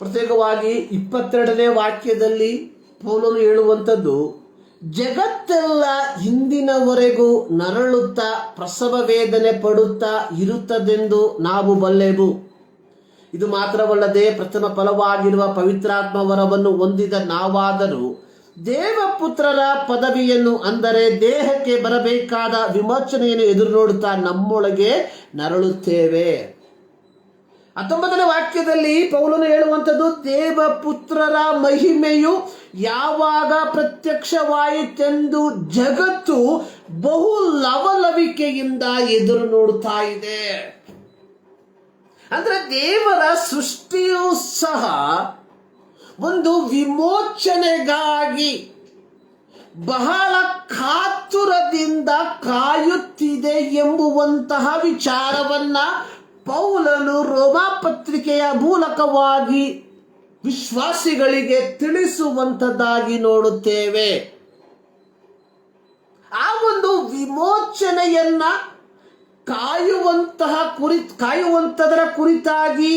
S1: ಪ್ರತ್ಯೇಕವಾಗಿ 22ನೇ ವಾಕ್ಯದಲ್ಲಿ ಪೌಲನು ಹೇಳುವಂಥದ್ದು, ಜಗತ್ತೆಲ್ಲ ಇಂದಿನವರೆಗೂ ನರಳುತ್ತಾ ಪ್ರಸವ ವೇದನೆ ಪಡುತ್ತಾ ಇರುತ್ತದೆಂದು ನಾವು ಬಲ್ಲೆವು. ಇದು ಮಾತ್ರವಲ್ಲದೆ ಪ್ರಥಮ ಫಲವಾಗಿರುವ ಪವಿತ್ರಾತ್ಮ ವರವನ್ನು ಹೊಂದಿದ ನಾವಾದರೂ ದೇವಪುತ್ರರ ಪದವಿಯನ್ನು, ಅಂದರೆ ದೇಹಕ್ಕೆ ಬರಬೇಕಾದ ವಿಮೋಚನೆಯನ್ನು ಎದುರು ನೋಡುತ್ತಾ ನಮ್ಮೊಳಗೆ ನರಳುತ್ತೇವೆ. 19ನೇ ವಾಕ್ಯದಲ್ಲಿ ಪೌಲನು ಹೇಳುವಂಥದ್ದು, ದೇವಪುತ್ರರ ಮಹಿಮೆಯು ಯಾವಾಗ ಪ್ರತ್ಯಕ್ಷವಾಯಿತೆಂದು ಜಗತ್ತು ಬಹು ಲವಲವಿಕೆಯಿಂದ ಎದುರು ನೋಡುತ್ತಾ ಇದೆ. ಅಂದ್ರೆ ದೇವರ ಸೃಷ್ಟಿಯೂ ಸಹ ಒಂದು ವಿಮೋಚನೆಗಾಗಿ ಬಹಳ ಕಾತುರದಿಂದ ಕಾಯುತ್ತಿದೆ ಎಂಬುವಂತಹ ವಿಚಾರವನ್ನ ಪೌಲನು ರೋಮಾಪತ್ರಿಕೆಯ ಮೂಲಕವಾಗಿ ವಿಶ್ವಾಸಿಗಳಿಗೆ ತಿಳಿಸುವಂಥದ್ದಾಗಿ ನೋಡುತ್ತೇವೆ. ಆ ಒಂದು ವಿಮೋಚನೆಯನ್ನ ಕಾಯುವಂಥದರ ಕುರಿತಾಗಿ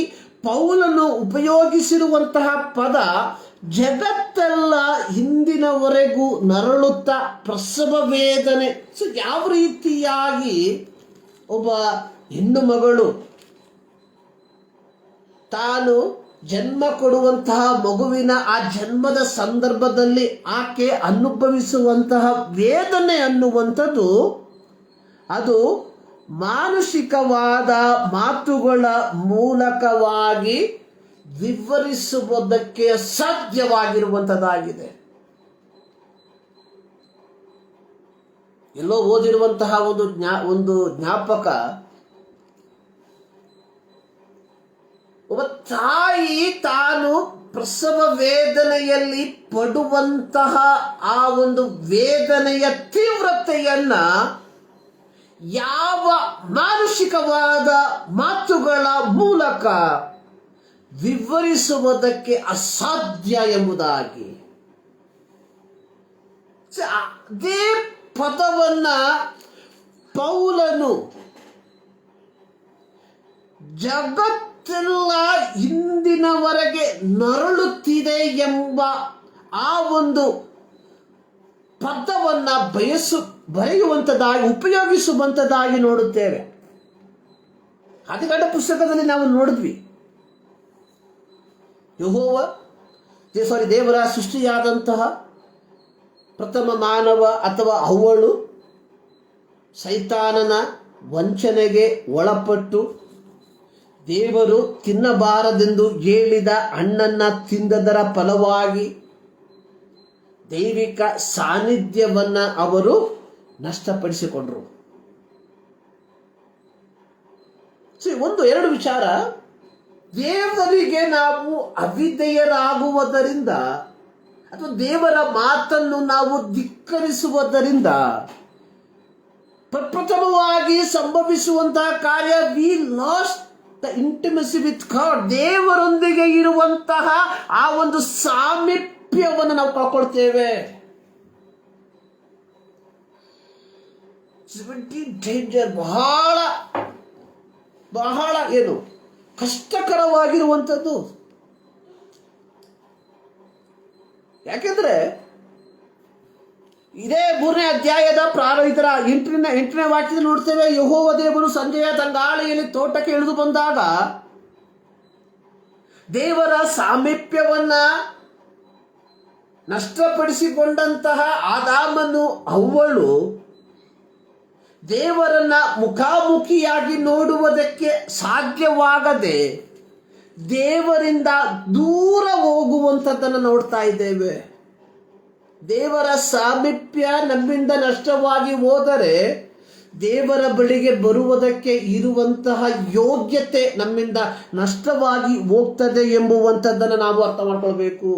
S1: ಪೌಲನು ಉಪಯೋಗಿಸಿರುವಂತಹ ಪದ, ಜಗತ್ತೆಲ್ಲ ಹಿಂದಿನವರೆಗೂ ನರಳುತ್ತಾ ಪ್ರಸವ ವೇದನೆ. ಸೊ ಯಾವ ರೀತಿಯಾಗಿ ಒಬ್ಬ ಹೆಣ್ಣು ಮಗಳು ತಾನು ಜನ್ಮ ಕೊಡುವಂತಹ ಮಗುವಿನ ಆ ಜನ್ಮದ ಸಂದರ್ಭದಲ್ಲಿ ಆಕೆ ಅನುಭವಿಸುವಂತಹ ವೇದನೆ ಅನ್ನುವಂಥದ್ದು ಅದು ಮಾನಸಿಕವಾದ ಮಾತುಗಳ ಮೂಲಕವಾಗಿ ವಿವರಿಸುವುದಕ್ಕೆ ಸಾಧ್ಯವಾಗಿರುವಂಥದ್ದಾಗಿದೆ. ಎಲ್ಲೋ ಓದಿರುವಂತಹ ಒಂದು ಜ್ಞಾಪಕ, ಒಬ್ಬ ತಾಯಿ ತಾನು ಪ್ರಸವ ವೇದನೆಯಲ್ಲಿ ಪಡುವಂತಹ ಆ ಒಂದು ವೇದನೆಯ ತೀವ್ರತೆಯನ್ನ ಯಾವ ಮಾನಸಿಕವಾದ ಮಾತುಗಳ ಮೂಲಕ ವಿವರಿಸುವುದಕ್ಕೆ ಅಸಾಧ್ಯ ಎಂಬುದಾಗಿ. ಅದೇ ಪದವನ್ನ ಪೌಲನು ಜಗತ್ತೆಲ್ಲ ಇಂದಿನವರೆಗೆ ನರಳುತ್ತಿದೆ ಎಂಬ ಆ ಒಂದು ಪದವನ್ನ ಬರೆಯುವಂಥದ್ದಾಗಿ ಉಪಯೋಗಿಸುವಂಥದ್ದಾಗಿ ನೋಡುತ್ತೇವೆ. ಆದಿಕಾಂಡ ಪುಸ್ತಕದಲ್ಲಿ ನಾವು ನೋಡಿದ್ವಿ, ದೇವರ ಸೃಷ್ಟಿಯಾದಂತಹ ಪ್ರಥಮ ಮಾನವ ಅಥವಾ ಅವ್ವಳು ಸೈತಾನನ ವಂಚನೆಗೆ ಒಳಪಟ್ಟು ದೇವರು ತಿನ್ನಬಾರದೆಂದು ಹೇಳಿದ ಹಣ್ಣನ್ನ ತಿಂದದರ ಫಲವಾಗಿ ದೈವಿಕ ಸಾನ್ನಿಧ್ಯವನ್ನ ಅವರು ನಷ್ಟಪಡಿಸಿಕೊಂಡ್ರು. ಎರಡು ವಿಚಾರ, ದೇವರಿಗೆ ನಾವು ಅವಿಧೇಯರಾಗುವುದರಿಂದ ಅಥವಾ ದೇವರ ಮಾತನ್ನು ನಾವು ಧಿಕ್ಕರಿಸುವುದರಿಂದ ಪ್ರಪ್ರಥಮವಾಗಿ ಸಂಭವಿಸುವಂತಹ ಕಾರ್ಯ, V last the intimacy with god. ದೇವರೊಂದಿಗೆ ಇರುವಂತಹ ಆ ಒಂದು ಸಾಮೀಪ್ಯವನ್ನು ನಾವು ಕಳ್ಕೊಳ್ತೇವೆ. ಡೇಂಜರ್, ಬಹಳ ಬಹಳ ಏನು ಕಷ್ಟಕರವಾಗಿರುವಂಥದ್ದು. ಯಾಕೆಂದ್ರೆ ಇದೇ 3ನೇ ಅಧ್ಯಾಯದ ಇದರ 8ನೇ ವಾಕ್ಯದಲ್ಲಿ ನೋಡ್ತೇವೆ, ಯೆಹೋವ ದೇವರು ಸಂಜೆಯ ತಂಗಾಳಿಯಲ್ಲಿ ತೋಟಕ್ಕೆ ಇಳಿದು ಬಂದಾಗ ದೇವರ ಸಾಮೀಪ್ಯವನ್ನ ನಷ್ಟಪಡಿಸಿಕೊಂಡಂತಹ ಆದಾಮನು ಅವ್ವಳು ದೇವರನ್ನ ಮುಖಾಮುಖಿಯಾಗಿ ನೋಡುವುದಕ್ಕೆ ಸಾಧ್ಯವಾಗದೆ ದೇವರಿಂದ ದೂರ ಹೋಗುವಂಥದ್ದನ್ನು ನೋಡ್ತಾ ಇದ್ದೇವೆ. ದೇವರ ಸಾಮೀಪ್ಯ ನಮ್ಮಿಂದ ನಷ್ಟವಾಗಿ ಹೋದರೆ ದೇವರ ಬಳಿಗೆ ಬರುವುದಕ್ಕೆ ಇರುವಂತಹ ಯೋಗ್ಯತೆ ನಮ್ಮಿಂದ ನಷ್ಟವಾಗಿ ಹೋಗ್ತದೆ ಎಂಬುವಂಥದ್ದನ್ನು ನಾವು ಅರ್ಥ ಮಾಡ್ಕೊಳ್ಬೇಕು.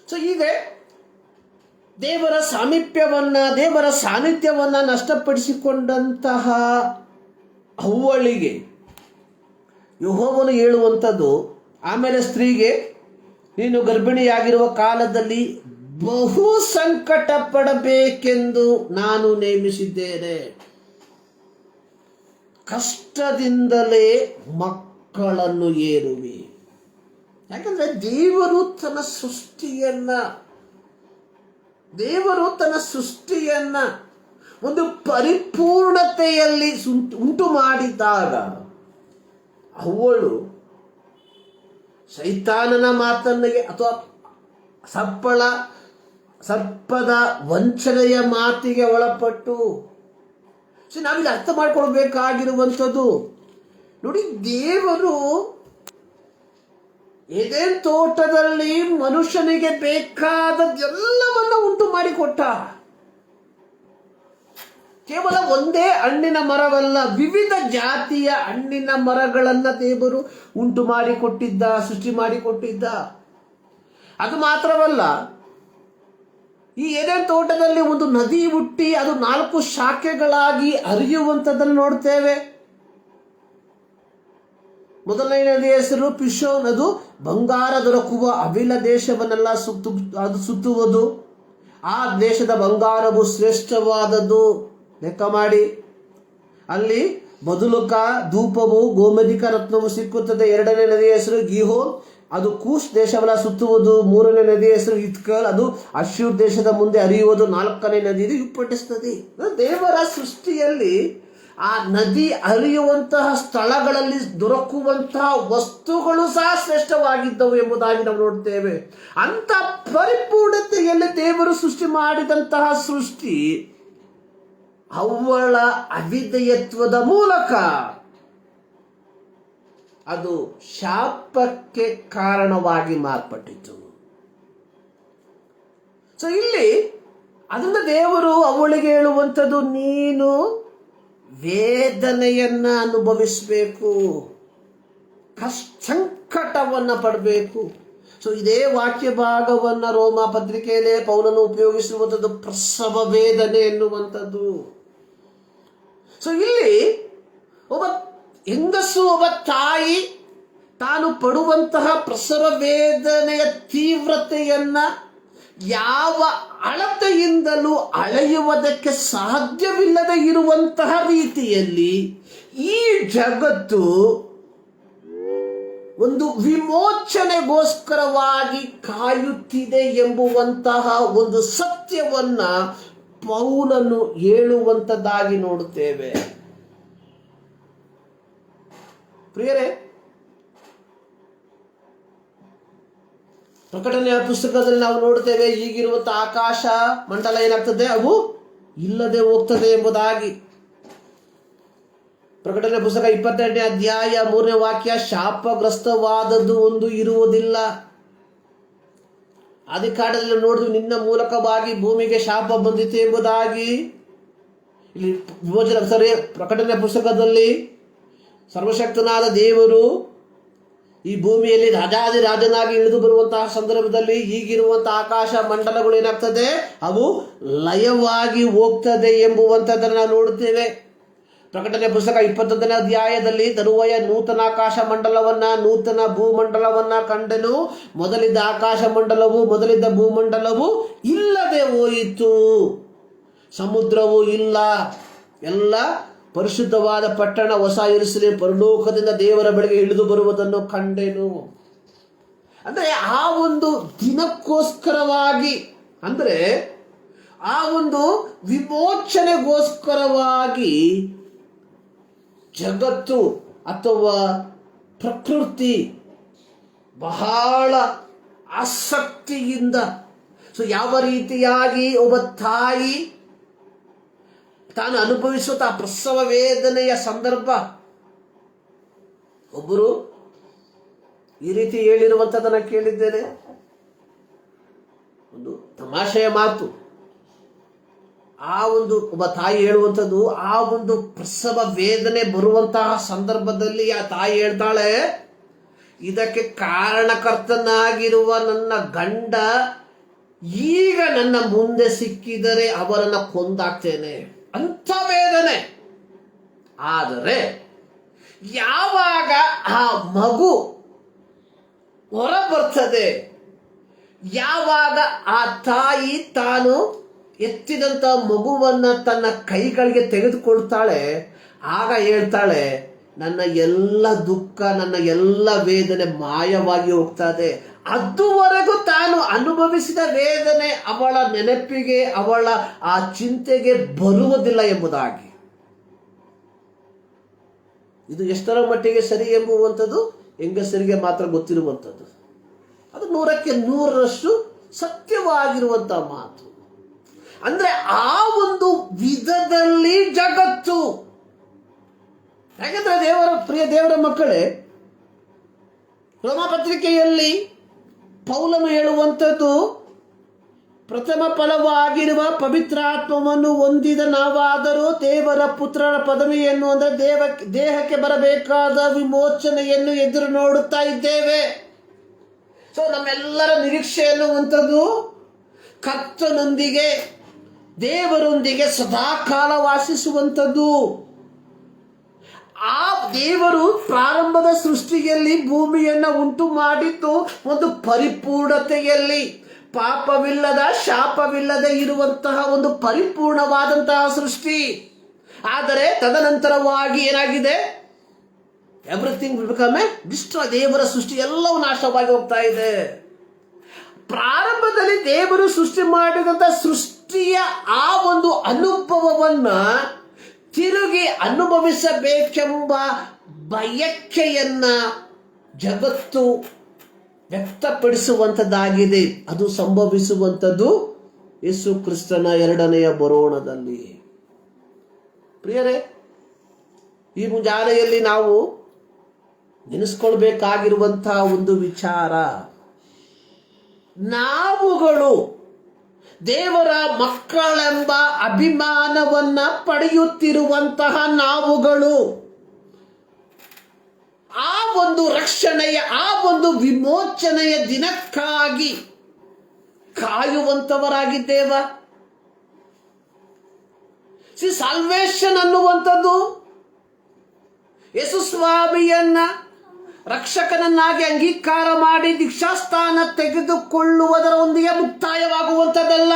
S1: ಹೀಗೆ ದೇವರ ಸಾಮೀಪ್ಯವನ್ನ, ದೇವರ ಸಾನ್ನಿಧ್ಯವನ್ನ ನಷ್ಟಪಡಿಸಿಕೊಂಡಂತಹ ಅವ್ವಳಿಗೆ ಯೆಹೋವನು ಹೇಳುವಂಥದ್ದು, ಆಮೇಲೆ ಸ್ತ್ರೀಗೆ ನೀನು ಗರ್ಭಿಣಿಯಾಗಿರುವ ಕಾಲದಲ್ಲಿ ಬಹು ಸಂಕಟ ಪಡಬೇಕೆಂದು ನಾನು ನೇಮಿಸಿದ್ದೇನೆ, ಕಷ್ಟದಿಂದಲೇ ಮಕ್ಕಳನ್ನು ಏರುವಿ. ಯಾಕಂದ್ರೆ ದೇವರು ತನ್ನ ಸೃಷ್ಟಿಯನ್ನ ಒಂದು ಪರಿಪೂರ್ಣತೆಯಲ್ಲಿ ಉಂಟು ಮಾಡಿದಾಗ ಅವಳು ಸೈತಾನನ ಮಾತನ್ನಿಗೆ ಅಥವಾ ಸರ್ಪದ ವಂಚನೆಯ ಮಾತಿಗೆ ಒಳಪಟ್ಟು, ನಾವಿಲ್ಲಿ ಅರ್ಥ ಮಾಡ್ಕೊಳ್ಬೇಕಾಗಿರುವಂಥದ್ದು ನೋಡಿ, ದೇವರು ಏದೇನ್ ತೋಟದಲ್ಲಿ ಮನುಷ್ಯನಿಗೆ ಬೇಕಾದದ್ದೆಲ್ಲವನ್ನ ಉಂಟು ಮಾಡಿಕೊಟ್ಟ. ಕೇವಲ ಒಂದೇ ಹಣ್ಣಿನ ಮರವಲ್ಲ, ವಿವಿಧ ಜಾತಿಯ ಹಣ್ಣಿನ ಮರಗಳನ್ನ ದೇವರು ಉಂಟು ಮಾಡಿಕೊಟ್ಟಿದ್ದ, ಸೃಷ್ಟಿ ಮಾಡಿಕೊಟ್ಟಿದ್ದ. ಅದು ಮಾತ್ರವಲ್ಲ, ಈ ಏದೇನ್ ತೋಟದಲ್ಲಿ ಒಂದು ನದಿ ಹುಟ್ಟಿ ಅದು 4 ಶಾಖೆಗಳಾಗಿ ಹರಿಯುವಂಥದ್ದನ್ನು ನೋಡ್ತೇವೆ. ಮೊದಲನೇ ನದಿಯ ಹೆಸರು ಪಿಶೋನ್, ಅದು ಬಂಗಾರ ದೊರಕುವ ಅವಿಲ ದೇಶವನ್ನೆಲ್ಲ ಸುತ್ತುವುದು. ಆ ದೇಶದ ಬಂಗಾರವು ಶ್ರೇಷ್ಠವಾದದ್ದು, ಲೆಕ್ಕ ಮಾಡಿ. ಅಲ್ಲಿ ಬದುಲುಕ, ಧೂಪವು, ಗೋಮಧಿಕ ರತ್ನವು ಸಿಕ್ಕುತ್ತದೆ. 2ನೇ ನದಿಯ ಹೆಸರು ಗಿಹೋನ್, ಅದು ಕೂಶ್ ದೇಶವನ್ನ ಸುತ್ತುವುದು. 3ನೇ ನದಿಯ ಹೆಸರು ಇತ್ಕಲ್, ಅದು ಅಶ್ಶೂರ್ ದೇಶದ ಮುಂದೆ ಹರಿಯುವುದು. 4ನೇ ನದಿ ಇದು ಯುಪ್ರಟಿಸ್ ನದಿ. ದೇವರ ಸೃಷ್ಟಿಯಲ್ಲಿ ಆ ನದಿ ಹರಿಯುವಂತಹ ಸ್ಥಳಗಳಲ್ಲಿ ದೊರಕುವಂತಹ ವಸ್ತುಗಳು ಸಹ ಶ್ರೇಷ್ಠವಾಗಿದ್ದವು ಎಂಬುದಾಗಿ ನಾವು ನೋಡ್ತೇವೆ. ಅಂತ ಪರಿಪೂರ್ಣತೆಯಲ್ಲಿ ದೇವರು ಸೃಷ್ಟಿ ಮಾಡಿದಂತಹ ಸೃಷ್ಟಿ ಅವಳ ಅವಿಧೇಯತ್ವದ ಮೂಲಕ ಅದು ಶಾಪಕ್ಕೆ ಕಾರಣವಾಗಿ ಮಾರ್ಪಟ್ಟಿತು. ಸೊ ಇಲ್ಲಿ ಅದರಿಂದ ದೇವರು ಅವಳಿಗೆ ಹೇಳುವಂಥದ್ದು, ನೀನು ವೇದನೆಯನ್ನ ಅನುಭವಿಸಬೇಕು, ಸಂಕಟವನ್ನ ಪಡಬೇಕು. ಸೊ ಇದೇ ವಾಕ್ಯ ಭಾಗವನ್ನ ರೋಮ ಪತ್ರಿಕೆಯಲ್ಲಿ ಪೌಲನು ಉಪಯೋಗಿಸುವಂಥದ್ದು ಪ್ರಸವ ವೇದನೆ ಎನ್ನುವಂಥದ್ದು. ಸೊ ಇಲ್ಲಿ ಒಬ್ಬ ಹೆಂಗಸು, ಒಬ್ಬ ತಾಯಿ ತಾನು ಪಡುವಂತಹ ಪ್ರಸವ ವೇದನೆಯ ತೀವ್ರತೆಯನ್ನ ಯಾವ ಅಳತೆಯಿಂದಲೂ ಅಳೆಯುವುದಕ್ಕೆ ಸಾಧ್ಯವಿಲ್ಲದೆ ಇರುವಂತಹ ರೀತಿಯಲ್ಲಿ ಈ ಜಗತ್ತು ಒಂದು ವಿಮೋಚನೆಗೋಸ್ಕರವಾಗಿ ಕಾಯುತ್ತಿದೆ ಎಂಬುವಂತಹ ಒಂದು ಸತ್ಯವನ್ನ ಪೌಲನು ಹೇಳುವಂತದ್ದಾಗಿ ನೋಡುತ್ತೇವೆ. ಪ್ರಿಯರೇ, ಪ್ರಕಟಣೆಯ ಪುಸ್ತಕದಲ್ಲಿ ನಾವು ನೋಡ್ತೇವೆ, ಈಗಿರುವಂತಹ ಆಕಾಶ ಮಂಡಲ ಏನಾಗ್ತದೆ, ಅವು ಇಲ್ಲದೆ ಹೋಗ್ತದೆ ಎಂಬುದಾಗಿ. ಪ್ರಕಟಣೆ ಪುಸ್ತಕ 22ನೇ ಅಧ್ಯಾಯ 3ನೇ ವಾಕ್ಯ, ಶಾಪಗ್ರಸ್ತವಾದದ್ದು ಒಂದು ಇರುವುದಿಲ್ಲ. ಆದಿಕಾಂಡದಲ್ಲಿ ನೋಡಿದ್ವಿ, ನಿನ್ನ ಮೂಲಕವಾಗಿ ಭೂಮಿಗೆ ಶಾಪ ಬಂದಿತು ಎಂಬುದಾಗಿ. ಇಲ್ಲಿ ಪ್ರಕಟಣೆ ಪುಸ್ತಕದಲ್ಲಿ ಸರ್ವಶಕ್ತನಾದ ದೇವರು ಈ ಭೂಮಿಯಲ್ಲಿ ರಾಜಾದಿರಾಜನಾಗಿ ಇಳಿದು ಬರುವಂತಹ ಸಂದರ್ಭದಲ್ಲಿ ಈಗಿರುವಂತಹ ಆಕಾಶ ಮಂಡಲಗಳು ಏನಾಗ್ತದೆ, ಅವು ಲಯವಾಗಿ ಹೋಗ್ತದೆ ಎಂಬುವಂಥದ್ದನ್ನು ನಾವು ನೋಡುತ್ತೇವೆ. ಪ್ರಕಟಣೆ ಪುಸ್ತಕ 21ನೇ ಅಧ್ಯಾಯದಲ್ಲಿ ತರುವಾಯ ನೂತನ ಆಕಾಶ ಮಂಡಲವನ್ನ, ನೂತನ ಭೂಮಂಡಲವನ್ನ ಕಂಡೆನು. ಮೊದಲಿದ್ದ ಆಕಾಶ ಮಂಡಲವು, ಮೊದಲಿದ್ದ ಭೂಮಂಡಲವು ಇಲ್ಲದೆ ಹೋಯಿತು, ಸಮುದ್ರವೂ ಇಲ್ಲ, ಎಲ್ಲ ಪರಿಶುದ್ಧವಾದ ಪಟ್ಟಣ ಹೊಸ ಯೆರೂಸಲೇಮ್ ಪರಲೋಕದಿಂದ ದೇವರ ಬಳಿಗೆ ಇಳಿದು ಬರುವುದನ್ನು ಕಂಡೆನು. ಅಂದ್ರೆ ಆ ಒಂದು ದಿನಕ್ಕೋಸ್ಕರವಾಗಿ, ಅಂದ್ರೆ ಆ ಒಂದು ವಿಮೋಚನೆಗೋಸ್ಕರವಾಗಿ ಜಗತ್ತು ಅಥವಾ ಪ್ರಕೃತಿ ಬಹಳ ಆಸಕ್ತಿಯಿಂದ, ಸೊ ಯಾವ ರೀತಿಯಾಗಿ ಒಬ್ಬ ತಾಯಿ ತಾನು ಅನುಭವಿಸುತ್ತ ಪ್ರಸವ ವೇದನೆಯ ಸಂದರ್ಭ, ಒಬ್ಬರು ಈ ರೀತಿ ಹೇಳಿರುವಂಥದ್ದನ್ನ ಕೇಳಿದ್ದೇನೆ. ಒಂದು ತಮಾಷೆಯ ಮಾತು. ಆ ಒಂದು ಒಬ್ಬ ತಾಯಿ ಹೇಳುವಂಥದ್ದು, ಆ ಒಂದು ಪ್ರಸವ ವೇದನೆ ಬರುವಂತಹ ಸಂದರ್ಭದಲ್ಲಿ ಆ ತಾಯಿ ಹೇಳ್ತಾಳೆ, ಇದಕ್ಕೆ ಕಾರಣಕರ್ತನಾಗಿರುವ ನನ್ನ ಗಂಡ ಈಗ ನನ್ನ ಮುಂದೆ ಸಿಕ್ಕಿದರೆ ಅವರನ್ನ ಕೊಂದಾಕ್ತೇನೆ, ಅಂಥ ವೇದನೆ. ಆದರೆ ಯಾವಾಗ ಆ ಮಗು ಹೊರ ಬರ್ತದೆ, ಯಾವಾಗ ಆ ತಾಯಿ ತಾನು ಎತ್ತಿದಂತ ಮಗುವನ್ನ ತನ್ನ ಕೈಗಳಿಗೆ ತೆಗೆದುಕೊಳ್ತಾಳೆ, ಆಗ ಹೇಳ್ತಾಳೆ, ನನ್ನ ಎಲ್ಲ ದುಃಖ, ನನ್ನ ಎಲ್ಲ ವೇದನೆ ಮಾಯವಾಗಿ ಹೋಗ್ತದೆ. ಅದುವರೆಗೂ ತಾನು ಅನುಭವಿಸಿದ ವೇದನೆ ಅವಳ ನೆನಪಿಗೆ, ಅವಳ ಆ ಚಿಂತೆಗೆ ಬರುವುದಿಲ್ಲ ಎಂಬುದಾಗಿ. ಇದು ಎಷ್ಟರ ಮಟ್ಟಿಗೆ ಸರಿ ಎಂಬುವಂಥದ್ದು ಹೆಂಗಸರಿಗೆ ಮಾತ್ರ ಗೊತ್ತಿರುವಂಥದ್ದು. ಅದು 100ಕ್ಕೆ 100ರಷ್ಟು ಸತ್ಯವಾಗಿರುವಂತಹ ಮಾತು. ಅಂದ್ರೆ ಆ ಒಂದು ವಿಧದಲ್ಲಿ ಜಗತ್ತು, ಯಾಕಂದ್ರೆ ಪ್ರಿಯ ದೇವರ ಮಕ್ಕಳೇ, ರೋಮಪತ್ರಿಕೆಯಲ್ಲಿ ಪೌಲನು ಹೇಳುವಂಥದ್ದು, ಪ್ರಥಮ ಫಲವಾಗಿರುವ ಪವಿತ್ರಾತ್ಮವನ್ನು ಹೊಂದಿದ ನಾವಾದರೂ ದೇವರ ಪುತ್ರರ ಪದವಿಯನ್ನು, ಅಂದರೆ ದೇಹಕ್ಕೆ ಬರಬೇಕಾದ ವಿಮೋಚನೆಯನ್ನು ಎದುರು ನೋಡುತ್ತಾ ಇದ್ದೇವೆ. ಸೊ ನಮ್ಮೆಲ್ಲರ ನಿರೀಕ್ಷೆ ಎನ್ನುವಂಥದ್ದು ಕರ್ತನೊಂದಿಗೆ, ದೇವರೊಂದಿಗೆ ಸದಾಕಾಲ ವಾಸಿಸುವಂಥದ್ದು. ಆ ದೇವರು ಪ್ರಾರಂಭದ ಸೃಷ್ಟಿಯಲ್ಲಿ ಭೂಮಿಯನ್ನ ಉಂಟು ಮಾಡಿದ್ದು ಒಂದು ಪರಿಪೂರ್ಣತೆಯಲ್ಲಿ, ಪಾಪವಿಲ್ಲದ, ಶಾಪವಿಲ್ಲದೆ ಇರುವಂತಹ ಒಂದು ಪರಿಪೂರ್ಣವಾದಂತಹ ಸೃಷ್ಟಿ. ಆದರೆ ತದನಂತರವಾಗಿ ಏನಾಗಿದೆ, ಎವ್ರಿಥಿಂಗ್ ಬಿಕಮ್ ಎ ಡಿಸ್ಟ್ರಾಯ್. ದೇವರ ಸೃಷ್ಟಿ ಎಲ್ಲವೂ ನಾಶವಾಗಿ ಹೋಗ್ತಾ ಇದೆ. ಪ್ರಾರಂಭದಲ್ಲಿ ದೇವರು ಸೃಷ್ಟಿ ಮಾಡಿದಂತ ಸೃಷ್ಟಿಯ ಆ ಒಂದು ಅನುಭವವನ್ನ ತಿರುಗಿ ನಿಜವಾಗಿ ಅನುಭವಿಸಬೇಕೆಂಬ ಬಯಕೆಯನ್ನ ಜಗತ್ತು ವ್ಯಕ್ತಪಡಿಸುವಂಥದ್ದಾಗಿದೆ. ಅದು ಸಂಭವಿಸುವಂಥದ್ದು ಯೇಸು ಕ್ರಿಸ್ತನ ಎರಡನೆಯ ಬರೋಣದಲ್ಲಿ. ಪ್ರಿಯರೇ, ಈ ಮುಂಜಾನೆಯಲ್ಲಿ ನಾವು ನೆನೆಸ್ಕೊಳ್ಬೇಕಾಗಿರುವಂತಹ ಒಂದು ವಿಚಾರ, ನಾವುಗಳು ದೇವರ ಮಕ್ಕಳೆಂಬ ಅಭಿಮಾನವನ್ನ ಪಡೆಯುತ್ತಿರುವಂತಹ ನಾವುಗಳು ಆ ಒಂದು ರಕ್ಷಣೆಯ, ಆ ಒಂದು ವಿಮೋಚನೆಯ ದಿನಕ್ಕಾಗಿ ಕಾಯುವಂತವರಾಗಿದ್ದೇವ. ಸಾಲ್ವೇಷನ್ ಅನ್ನುವಂಥದ್ದು ಯೇಸು ಸ್ವಾಮಿಯನ್ನ ರಕ್ಷಕನನ್ನಾಗಿ ಅಂಗೀಕಾರ ಮಾಡಿ ದೀಕ್ಷಾಸ್ಥಾನ ತೆಗೆದುಕೊಳ್ಳುವುದರೊಂದಿಗೆ ಮುಕ್ತಾಯವಾಗುವಂಥದ್ದಲ್ಲ.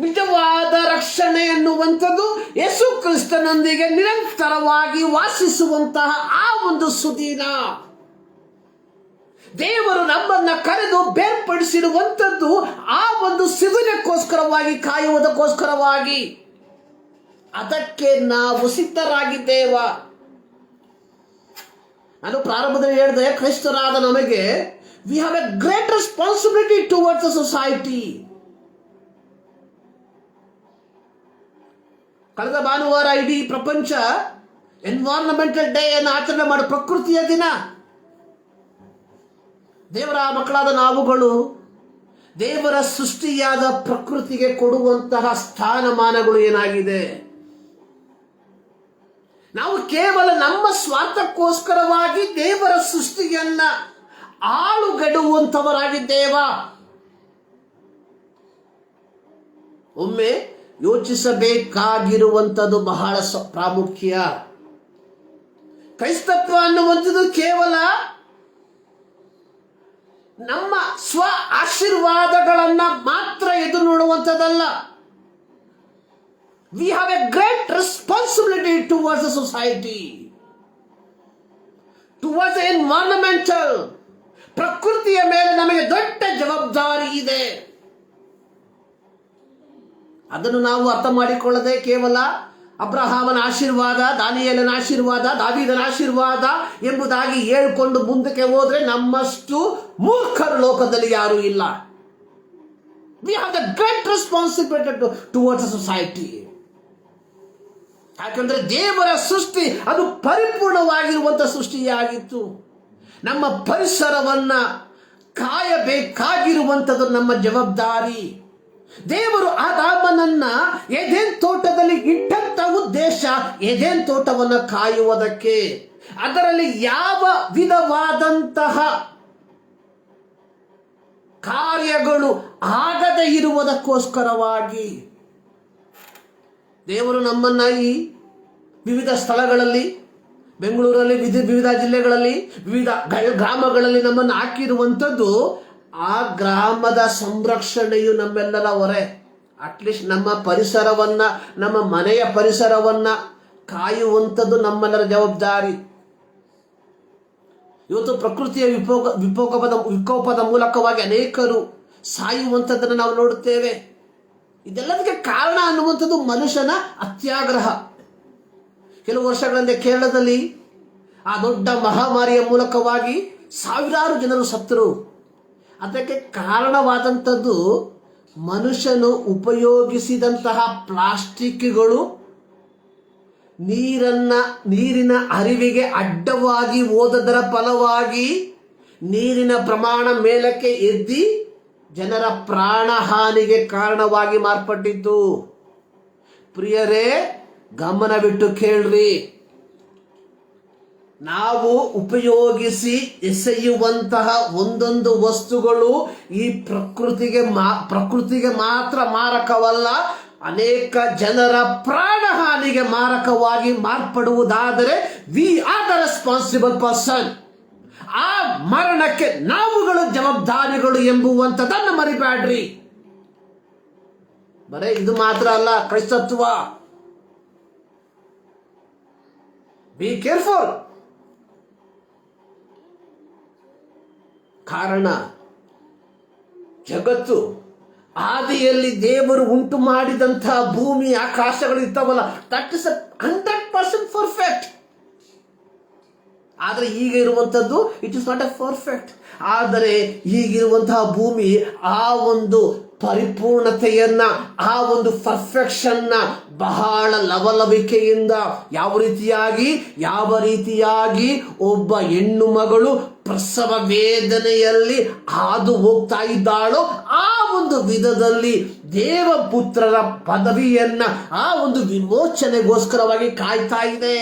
S1: ನಿಜವಾದ ರಕ್ಷಣೆ ಎನ್ನುವಂಥದ್ದು ಯೇಸು ಕ್ರಿಸ್ತನೊಂದಿಗೆ ನಿರಂತರವಾಗಿ ವಾಸಿಸುವಂತಹ ಆ ಒಂದು ಸುದಿನ. ದೇವರು ನಮ್ಮನ್ನ ಕರೆದು ಬೇರ್ಪಡಿಸಿರುವಂಥದ್ದು ಆ ಒಂದು ಸಿಗುನಕ್ಕೋಸ್ಕರವಾಗಿ, ಕಾಯುವುದಕ್ಕೋಸ್ಕರವಾಗಿ. ಅದಕ್ಕೆ ನಾವು ಸಿದ್ಧರಾಗಿದ್ದೇವ. ನಾನು ಪ್ರಾರಂಭದಲ್ಲಿ ಹೇಳಿದೆ, ಕ್ರೈಸ್ತರಾದ ನಮಗೆ we have A great responsibility towards the society. ಕಳೆದ ಭಾನುವಾರ ಇಡೀ ಪ್ರಪಂಚ ಎನ್ವೈರನ್ಮೆಂಟಲ್ ಡೇ ಅನ್ನು ಆಚರಣೆ ಮಾಡಿ, ಪ್ರಕೃತಿಯ ದಿನ. ದೇವರ ಮಕ್ಕಳಾದ ನಾವುಗಳು ದೇವರ ಸೃಷ್ಟಿಯಾದ ಪ್ರಕೃತಿಗೆ ಕೊಡುವಂತಹ ಸ್ಥಾನಮಾನಗಳು ಏನಾಗಿದೆ? ನಾವು ಕೇವಲ ನಮ್ಮ ಸ್ವಾರ್ಥಕ್ಕೋಸ್ಕರವಾಗಿ ದೇವರ ಸೃಷ್ಟಿಯನ್ನ ಆಳುಗೆಡುವಂಥವರಾಗಿದ್ದೇವ. ಒಮ್ಮೆ ಯೋಚಿಸಬೇಕಾಗಿರುವಂಥದ್ದು ಬಹಳ ಪ್ರಾಮುಖ್ಯ. ಕ್ರೈಸ್ತತ್ವ ಅನ್ನುವಂಥದ್ದು ಕೇವಲ ನಮ್ಮ ಸ್ವ ಆಶೀರ್ವಾದಗಳನ್ನ ಮಾತ್ರ ಎದುರು ನೋಡುವಂಥದ್ದಲ್ಲ. We have a great responsibility towards the society, towards the environmental. ಪ್ರಕೃತಿಯ ಮೇಲೆ ನಮಗೆ ದೊಡ್ಡ ಜವಾಬ್ದಾರಿ ಇದೆ. ಅದನ್ನು ನಾವು ಅರ್ಥ ಮಾಡಿಕೊಳ್ಳದೆ ಕೇವಲ ಅಬ್ರಹಾಮನ ಆಶೀರ್ವಾದ, ದಾನಿಯೇಲನ ಆಶೀರ್ವಾದ, ದಾವೀದನ ಆಶೀರ್ವಾದ ಎಂಬುದಾಗಿ ಹೇಳಿಕೊಂಡು ಮುಂದಕ್ಕೆ ಹೋದ್ರೆ ನಮ್ಮಷ್ಟು ಮೂರ್ಖರು ಲೋಕದಲ್ಲಿ ಯಾರೂ ಇಲ್ಲ. We have the great responsibility towards the society. ಯಾಕಂದ್ರೆ ದೇವರ ಸೃಷ್ಟಿ ಅದು ಪರಿಪೂರ್ಣವಾಗಿರುವಂತಹ ಸೃಷ್ಟಿಯಾಗಿತ್ತು. ನಮ್ಮ ಪರಿಸರವನ್ನ ಕಾಯಬೇಕಾಗಿರುವಂಥದ್ದು ನಮ್ಮ ಜವಾಬ್ದಾರಿ. ದೇವರು ಆದಾಮನನ್ನ ಏದೇನ್ ತೋಟದಲ್ಲಿ ಇಟ್ಟಂತ ಉದ್ದೇಶ ಏದೇನ್ ತೋಟವನ್ನ ಕಾಯುವುದಕ್ಕೆ. ಅದರಲ್ಲಿ ಯಾವ ವಿಧವಾದಂತಹ ಕಾರ್ಯಗಳು ಆಗದೇ ಇರುವುದಕ್ಕೋಸ್ಕರವಾಗಿ ದೇವರು ನಮ್ಮನ್ನ ಈ ವಿವಿಧ ಸ್ಥಳಗಳಲ್ಲಿ, ಬೆಂಗಳೂರಲ್ಲಿ, ವಿವಿಧ ಜಿಲ್ಲೆಗಳಲ್ಲಿ, ವಿವಿಧ ಗ್ರಾಮಗಳಲ್ಲಿ ನಮ್ಮನ್ನು ಹಾಕಿರುವಂಥದ್ದು ಆ ಗ್ರಾಮದ ಸಂರಕ್ಷಣೆಯು ನಮ್ಮೆಲ್ಲರ ಹೊರೆ. ಅಟ್ಲೀಸ್ಟ್ ನಮ್ಮ ಪರಿಸರವನ್ನ, ನಮ್ಮ ಮನೆಯ ಪರಿಸರವನ್ನ ಕಾಯುವಂಥದ್ದು ನಮ್ಮೆಲ್ಲರ ಜವಾಬ್ದಾರಿ. ಇವತ್ತು ಪ್ರಕೃತಿಯ ವಿಕೋಪದ ಮೂಲಕವಾಗಿ ಅನೇಕರು ಸಾಯುವಂಥದ್ದನ್ನು ನಾವು ನೋಡುತ್ತೇವೆ. ಇದೆಲ್ಲದಕ್ಕೆ ಕಾರಣ ಅನ್ನುವಂಥದ್ದು ಮನುಷ್ಯನ ಅತ್ಯಾಗ್ರಹ. ಕೆಲವು ವರ್ಷಗಳಿಂದ ಕೇರಳದಲ್ಲಿ ಆ ದೊಡ್ಡ ಮಹಾಮಾರಿಯ ಮೂಲಕವಾಗಿ ಸಾವಿರಾರು ಜನರು ಸತ್ತರು. ಅದಕ್ಕೆ ಕಾರಣವಾದಂಥದ್ದು ಮನುಷ್ಯನು ಉಪಯೋಗಿಸಿದಂತಹ ಪ್ಲಾಸ್ಟಿಕ್ಗಳು ನೀರಿನ ಹರಿವಿಗೆ ಅಡ್ಡವಾಗಿ ಹೋದದರ ಫಲವಾಗಿ ನೀರಿನ ಪ್ರಮಾಣ ಮೇಲಕ್ಕೆ ಎದ್ದಿ ಜನರ ಪ್ರಾಣ ಹಾನಿಗೆ ಕಾರಣವಾಗಿ ಮಾರ್ಪಟ್ಟಿದ್ದು. ಪ್ರಿಯರೇ, ಗಮನವಿಟ್ಟು ಕೇಳ್ರಿ. ನಾವು ಉಪಯೋಗಿಸಿ ಎಸೆಯುವಂತಹ ಒಂದೊಂದು ವಸ್ತುಗಳು ಈ ಪ್ರಕೃತಿಗೆ ಮಾತ್ರ ಮಾರಕವಲ್ಲ, ಅನೇಕ ಜನರ ಪ್ರಾಣ ಹಾನಿಗೆ ಮಾರಕವಾಗಿ ಮಾರ್ಪಡುವುದಾದರೆ we are the responsible person. ಆ ಮರಣಕ್ಕೆ ನಾವುಗಳು ಜವಾಬ್ದಾರಿಗಳು ಎಂಬುವಂಥದ್ದನ್ನು ಮರಿಬೇಡ್ರಿ. ಬರೇ ಇದು ಮಾತ್ರ ಅಲ್ಲ ಕ್ರೈಸ್ತತ್ವ. Be careful. ಕಾರಣ ಜಗತ್ತು ಆದಿಯಲ್ಲಿ ದೇವರು ಉಂಟು ಮಾಡಿದಂತಹ ಭೂಮಿ ಆಕಾಶಗಳು ಇರ್ತಾವಲ್ಲ, ದಟ್ ಇಸ್ 100 ಪರ್ಫೆಕ್ಟ್. ಆದರೆ ಈಗ ಇರುವಂಥದ್ದು it is not A perfect. ಆದರೆ ಈಗಿರುವಂತಹ ಭೂಮಿ ಆ ಒಂದು ಪರಿಪೂರ್ಣತೆಯನ್ನ, ಆ ಒಂದು ಪರ್ಫೆಕ್ಷನ್ನ ಬಹಳ ಲವಲವಿಕೆಯಿಂದ ಯಾವ ರೀತಿಯಾಗಿ ಒಬ್ಬ ಹೆಣ್ಣು ಮಗಳು ಪ್ರಸವ ವೇದನೆಯಲ್ಲಿ ಹಾದು ಹೋಗ್ತಾ ಇದ್ದಾಳೋ ಆ ಒಂದು ವಿಧದಲ್ಲಿ ದೇವಪುತ್ರರ ಪದವಿಯನ್ನ, ಆ ಒಂದು ವಿಮೋಚನೆಗೋಸ್ಕರವಾಗಿ ಕಾಯ್ತಾ ಇದೆ.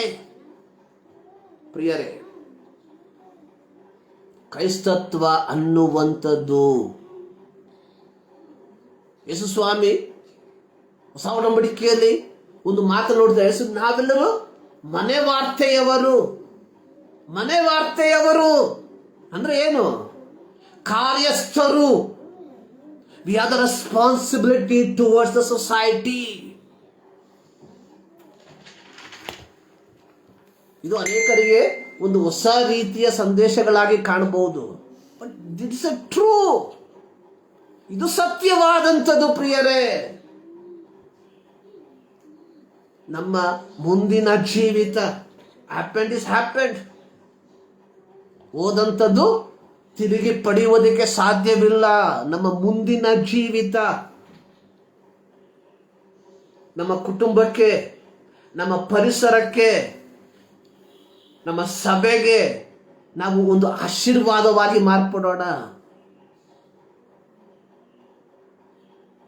S1: ಪ್ರಿಯರೇ, ಕ್ರೈಸ್ತತ್ವ ಅನ್ನುವಂಥದ್ದು, ಯೇಸು ಸ್ವಾಮಿ ಹೊಸ ಒಡಂಬಡಿಕೆಯಲ್ಲಿ ಒಂದು ಮಾತು ನೋಡ್ತಾ ಯೇಸು, ನಾವೆಲ್ಲರೂ ಮನೆ ವಾರ್ತೆಯವರು ಅಂದ್ರೆ ಏನು? ಕಾರ್ಯಸ್ಥರು. We are the responsibility towards the society. ಇದು ಅನೇಕರಿಗೆ ಒಂದು ಹೊಸ ರೀತಿಯ ಸಂದೇಶಗಳಾಗಿ ಕಾಣಬಹುದು. But it's a true. ಇದು ಸತ್ಯವಾದಂಥದ್ದು ಪ್ರಿಯರೇ. ನಮ್ಮ ಮುಂದಿನ ಜೀವಿತ ಹ್ಯಾಪೆಂಡ್. ಹೋದಂಥದ್ದು ತಿರುಗಿ ಪಡೆಯುವುದಕ್ಕೆ ಸಾಧ್ಯವಿಲ್ಲ. ನಮ್ಮ ಮುಂದಿನ ಜೀವಿತ ನಮ್ಮ ಕುಟುಂಬಕ್ಕೆ, ನಮ್ಮ ಪರಿಸರಕ್ಕೆ, ನಮ್ಮ ಸಭೆಗೆ ನಾವು ಒಂದು ಆಶೀರ್ವಾದವಾಗಿ ಮಾರ್ಪಡೋಣ.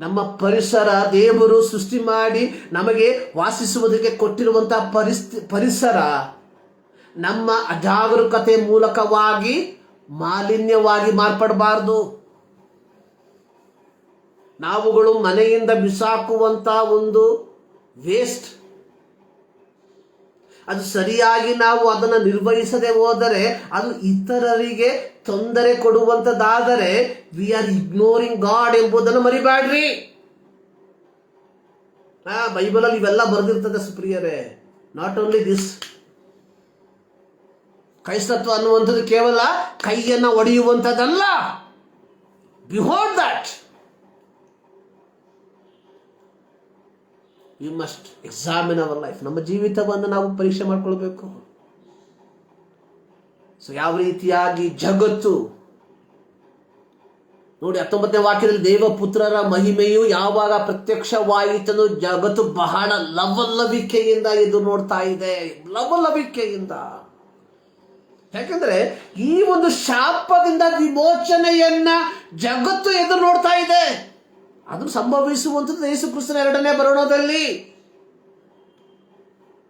S1: ನಮ್ಮ ಪರಿಸರ ದೇವರು ಸೃಷ್ಟಿ ಮಾಡಿ ನಮಗೆ ವಾಸಿಸುವುದಕ್ಕೆ ಕೊಟ್ಟಿರುವಂತಹ ಪರಿಸರ ನಮ್ಮ ಅಜಾಗರೂಕತೆ ಮೂಲಕವಾಗಿ ಮಾಲಿನ್ಯವಾಗಿ ಮಾರ್ಪಡಬಾರದು. ನಾವುಗಳು ಮನೆಯಿಂದ ಬಿಸಾಕುವಂತ ಒಂದು ವೇಸ್ಟ್, ಅದು ಸರಿಯಾಗಿ ನಾವು ಅದನ್ನು ನಿರ್ವಹಿಸದೆ ಹೋದರೆ ಅದು ಇತರರಿಗೆ ತೊಂದರೆ ಕೊಡುವಂಥದ್ದಾದರೆ ವಿ ಆರ್ ಇಗ್ನೋರಿಂಗ್ ಗಾಡ್ ಎಂಬುದನ್ನು ಮರಿಬೇಡ್ರಿ. ಬೈಬಲಲ್ಲಿ ಇವೆಲ್ಲ ಬರೆದಿರ್ತದೆ ಸುಪ್ರಿಯರೇ. Not only this. ಕ್ರೈಸ್ತತ್ವ ಅನ್ನುವಂಥದ್ದು ಕೇವಲ ಕೈಯನ್ನು ಒಡೆಯುವಂಥದ್ದಲ್ಲ. Behold that. We must examine our life. ನಮ್ಮ ಜೀವಿತವನ್ನು ನಾವು ಪರೀಕ್ಷೆ ಮಾಡಿಕೊಳ್ಬೇಕು. ಸೊ ಯಾವ ರೀತಿಯಾಗಿ ಜಗತ್ತು ನೋಡಿ, 19ನೇ ವಾಕ್ಯದಲ್ಲಿ ದೇವಪುತ್ರರ ಮಹಿಮೆಯು ಯಾವಾಗ ಪ್ರತ್ಯಕ್ಷವಾಯಿತನು ಜಗತ್ತು ಬಹಳ ಲವಲವಿಕೆಯಿಂದ ಎದು ನೋಡ್ತಾ ಇದೆ. ಲವಲವಿಕೆಯಿಂದ. ಯಾಕಂದ್ರೆ ಈ ಒಂದು ಶಾಪದಿಂದ ವಿಮೋಚನೆಯನ್ನ ಜಗತ್ತು ಎದುರು ನೋಡ್ತಾ ಇದೆ. ಅದು ಸಂಭವಿಸುವಂಥದ್ದು ಯೇಸು ಕ್ರಿಸ್ತನ 2ನೇ ಬರೋಣದಲ್ಲಿ.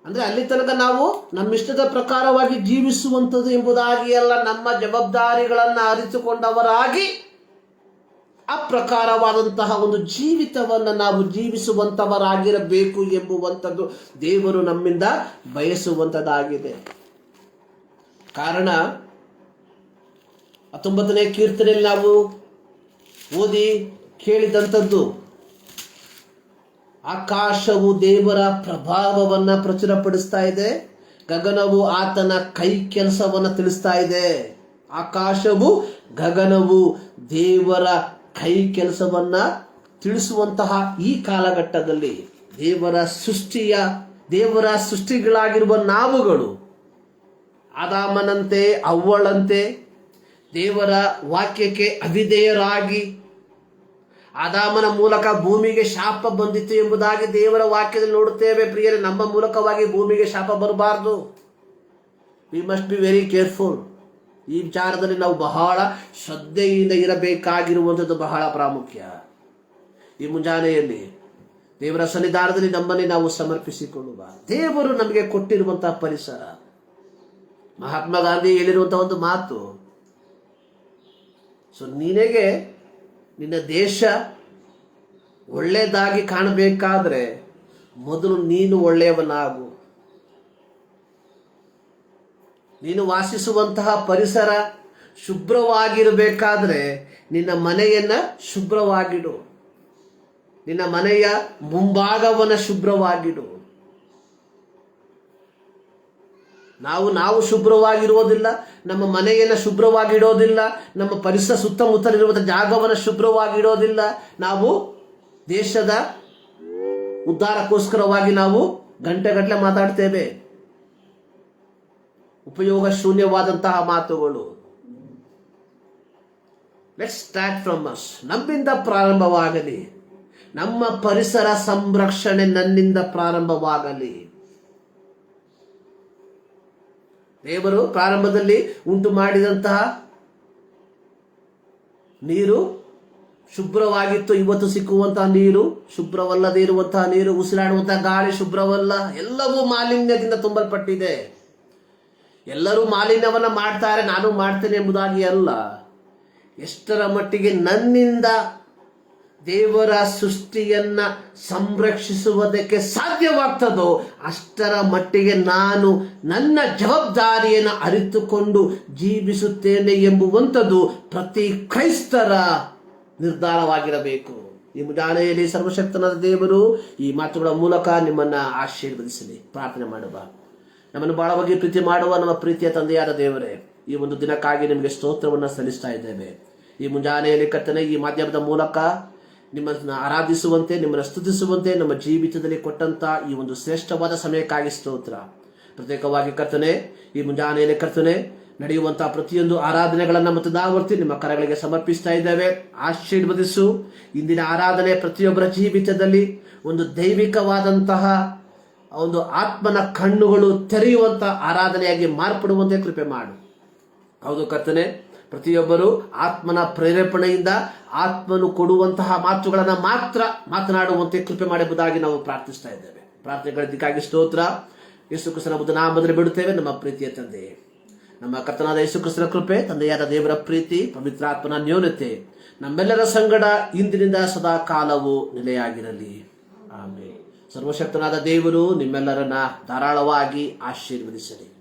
S1: ಅಂದ್ರೆ ಅಲ್ಲಿ ತನಕ ನಾವು ನಮ್ಮಿಷ್ಟದ ಪ್ರಕಾರವಾಗಿ ಜೀವಿಸುವಂಥದ್ದು ಎಂಬುದಾಗಿ ಅಲ್ಲ, ನಮ್ಮ ಜವಾಬ್ದಾರಿಗಳನ್ನ ಅರಿತುಕೊಂಡವರಾಗಿ ಆ ಪ್ರಕಾರವಾದಂತಹ ಒಂದು ಜೀವಿತವನ್ನು ನಾವು ಜೀವಿಸುವಂತವರಾಗಿರಬೇಕು ಎಂಬುವಂಥದ್ದು ದೇವರು ನಮ್ಮಿಂದ ಬಯಸುವಂಥದ್ದಾಗಿದೆ. ಕಾರಣ 19ನೇ ಕೀರ್ತನೆಯಲ್ಲಿ ನಾವು ಓದಿ ಕೇಳಿದಂಥದ್ದು, ಆಕಾಶವು ದೇವರ ಪ್ರಭಾವವನ್ನ ಪ್ರಚುರಪಡಿಸ್ತಾ ಇದೆ, ಗಗನವು ಆತನ ಕೈ ಕೆಲಸವನ್ನ ತಿಳಿಸ್ತಾ ಇದೆ. ಆಕಾಶವು ಗಗನವು ದೇವರ ಕೈ ಕೆಲಸವನ್ನ ತಿಳಿಸುವಂತಹ ಈ ಕಾಲಘಟ್ಟದಲ್ಲಿ ದೇವರ ಸೃಷ್ಟಿಗಳಾಗಿರುವ ನಾವುಗಳು ಆದಾಮನಂತೆ ಅವ್ವಳಂತೆ ದೇವರ ವಾಕ್ಯಕ್ಕೆ ಅವಿಧೇಯರಾಗಿ ಆದಾಮನ ಮೂಲಕ ಭೂಮಿಗೆ ಶಾಪ ಬಂದಿತ್ತು ಎಂಬುದಾಗಿ ದೇವರ ವಾಕ್ಯದಲ್ಲಿ ನೋಡುತ್ತೇವೆ. ಪ್ರಿಯರೇ, ನಮ್ಮ ಮೂಲಕವಾಗಿ ಭೂಮಿಗೆ ಶಾಪ ಬರಬಾರದು. We must be very careful. ಈ ವಿಚಾರದಲ್ಲಿ ನಾವು ಬಹಳ ಶ್ರದ್ಧೆಯಿಂದ ಇರಬೇಕಾಗಿರುವಂಥದ್ದು ಬಹಳ ಪ್ರಾಮುಖ್ಯ. ಈ ಮುಂಜಾನೆಯಲ್ಲಿ ದೇವರ ಸನ್ನಿಧಾನದಲ್ಲಿ ನಮ್ಮನ್ನೇ ನಾವು ಸಮರ್ಪಿಸಿಕೊಳ್ಳುವ. ದೇವರು ನಮಗೆ ಕೊಟ್ಟಿರುವಂತಹ ಪರಿಸರ, ಮಹಾತ್ಮ ಗಾಂಧಿ ಹೇಳಿರುವಂತಹ ಒಂದು ಮಾತು, ಸೊ ನಿನಗೆ ನಿನ್ನ ದೇಶ ಒಳ್ಳೆಯದಾಗಿ ಕಾಣಬೇಕಾದ್ರೆ ಮೊದಲು ನೀನು ಒಳ್ಳೆಯವನಾಗು. ನೀನು ವಾಸಿಸುವಂತಹ ಪರಿಸರ ಶುಭ್ರವಾಗಿರಬೇಕಾದ್ರೆ ನಿನ್ನ ಮನೆಯನ್ನ ಶುಭ್ರವಾಗಿಡು, ನಿನ್ನ ಮನೆಯ ಮುಂಭಾಗವನ್ನು ಶುಭ್ರವಾಗಿಡು. ನಾವು ಶುಭ್ರವಾಗಿರುವುದಿಲ್ಲ, ನಮ್ಮ ಮನೆಯನ್ನು ಶುಭ್ರವಾಗಿಡೋದಿಲ್ಲ, ನಮ್ಮ ಪರಿಸರ ಸುತ್ತಮುತ್ತಲಿರುವಂಥ ಜಾಗವನ್ನು ಶುಭ್ರವಾಗಿಡೋದಿಲ್ಲ. ನಾವು ದೇಶದ ಉದ್ಧಾರಕ್ಕೋಸ್ಕರವಾಗಿ ನಾವು ಗಂಟೆಗಟ್ಟಲೆ ಮಾತಾಡ್ತೇವೆ. ಉಪಯೋಗ ಶೂನ್ಯವಾದಂತಹ ಮಾತುಗಳು. Let's start from us. ನಮ್ಮಿಂದ ಪ್ರಾರಂಭವಾಗಲಿ. ನಮ್ಮ ಪರಿಸರ ಸಂರಕ್ಷಣೆ ನನ್ನಿಂದ ಪ್ರಾರಂಭವಾಗಲಿ. ದೇವರು ಪ್ರಾರಂಭದಲ್ಲಿ ಉಂಟು ಮಾಡಿದಂತಹ ನೀರು ಶುಭ್ರವಾಗಿತ್ತು. ಇವತ್ತು ಸಿಕ್ಕುವಂತಹ ನೀರು ಶುಭ್ರವಲ್ಲದೆ ಇರುವಂತಹ ನೀರು, ಉಸಿರಾಡುವಂತಹ ಗಾಳಿ ಶುಭ್ರವಲ್ಲ. ಎಲ್ಲವೂ ಮಾಲಿನ್ಯದಿಂದ ತುಂಬಲ್ಪಟ್ಟಿದೆ. ಎಲ್ಲರೂ ಮಾಲಿನ್ಯವನ್ನ ಮಾಡ್ತಾರೆ, ನಾನು ಮಾಡ್ತೇನೆ ಎಂಬುದಾಗಿ ಅಲ್ಲ. ಎಷ್ಟರ ಮಟ್ಟಿಗೆ ನನ್ನಿಂದ ದೇವರ ಸೃಷ್ಟಿಯನ್ನ ಸಂರಕ್ಷಿಸುವುದಕ್ಕೆ ಸಾಧ್ಯವಾಗ್ತದೋ ಅಷ್ಟರ ಮಟ್ಟಿಗೆ ನಾನು ನನ್ನ ಜವಾಬ್ದಾರಿಯನ್ನು ಅರಿತುಕೊಂಡು ಜೀವಿಸುತ್ತೇನೆ ಎಂಬುವಂಥದ್ದು ಪ್ರತಿ ಕ್ರೈಸ್ತರ ನಿರ್ಧಾರವಾಗಿರಬೇಕು. ಈ ಮುಂಜಾನೆಯಲ್ಲಿ ಸರ್ವಶಕ್ತನಾದ ದೇವರು ಈ ಮಾತುಗಳ ಮೂಲಕ ನಿಮ್ಮನ್ನ ಆಶೀರ್ವದಿಸಲಿ. ಪ್ರಾರ್ಥನೆ ಮಾಡುವ. ನಮ್ಮನ್ನು ಬಹಳವಾಗಿ ಪ್ರೀತಿ ಮಾಡುವ ನಮ್ಮ ಪ್ರೀತಿಯ ತಂದೆಯಾದ ದೇವರೇ, ಈ ಒಂದು ದಿನಕ್ಕಾಗಿ ನಿಮಗೆ ಸ್ತೋತ್ರವನ್ನು ಸಲ್ಲಿಸ್ತಾ ಇದ್ದೇವೆ. ಈ ಮುಂಜಾನೆಯಲ್ಲಿ ಕರ್ತನೆ, ಈ ಮಾಧ್ಯಮದ ಮೂಲಕ ನಿಮ್ಮನ್ನ ಆರಾಧಿಸುವಂತೆ, ನಿಮ್ಮನ್ನು ಸ್ತುತಿಸುವಂತೆ ನಮ್ಮ ಜೀವಿತದಲ್ಲಿ ಕೊಟ್ಟಂತ ಈ ಒಂದು ಶ್ರೇಷ್ಠವಾದ ಸಮಯಕ್ಕಾಗಿ ಸ್ತೋತ್ರ. ಪ್ರತ್ಯೇಕವಾಗಿ ಕರ್ತನೆ, ಈ ಮುಂಜಾನೆಯಲ್ಲಿ ಕರ್ತನೆ ನಡೆಯುವಂತಹ ಪ್ರತಿಯೊಂದು ಆರಾಧನೆಗಳನ್ನ ಮತ್ತು ದಾವರ್ತಿ ನಿಮ್ಮ ಕರಗಳಿಗೆ ಸಮರ್ಪಿಸ್ತಾ ಇದ್ದೇವೆ. ಆಶೀರ್ವದಿಸು. ಇಂದಿನ ಆರಾಧನೆ ಪ್ರತಿಯೊಬ್ಬರ ಜೀವಿತದಲ್ಲಿ ಒಂದು ದೈವಿಕವಾದಂತಹ ಒಂದು ಆತ್ಮನ ಕಣ್ಣುಗಳು ತೆರೆಯುವಂತಹ ಆರಾಧನೆಯಾಗಿ ಮಾರ್ಪಡುವಂತೆ ಕೃಪೆ ಮಾಡು. ಹೌದು ಕರ್ತನೆ, ಪ್ರತಿಯೊಬ್ಬರು ಆತ್ಮನ ಪ್ರೇರೇಪಣೆಯಿಂದ ಆತ್ಮನು ಕೊಡುವಂತಹ ಮಾತುಗಳನ್ನ ಮಾತ್ರ ಮಾತನಾಡುವಂತೆ ಕೃಪೆ ಮಾಡುವುದಾಗಿ ನಾವು ಪ್ರಾರ್ಥಿಸ್ತಾ ಇದ್ದೇವೆ. ಪ್ರಾರ್ಥನೆಗಳಿದ್ದಕ್ಕಾಗಿ ಸ್ತೋತ್ರ. ಯೇಸು ಕ್ರಿಸ್ತನ ಬುದ್ಧ ನಾಮದಲ್ಲಿ ಬಿಡುತ್ತೇವೆ. ನಮ್ಮ ಪ್ರೀತಿಯ ತಂದೆ, ನಮ್ಮ ಕರ್ತನಾದ ಯೇಸು ಕ್ರಿಸ್ತನ ಕೃಪೆ, ತಂದೆಯಾದ ದೇವರ ಪ್ರೀತಿ, ಪವಿತ್ರಾತ್ಮನ ನ್ಯೂನತೆ ನಮ್ಮೆಲ್ಲರ ಸಂಗಡ ಇಂದಿನಿಂದ ಸದಾ ಕಾಲವು ನೆಲೆಯಾಗಿರಲಿ. ಆಮೇಲೆ ಸರ್ವಶಕ್ತನಾದ ದೇವರು ನಿಮ್ಮೆಲ್ಲರನ್ನ ಧಾರಾಳವಾಗಿ ಆಶೀರ್ವದಿಸಲಿ.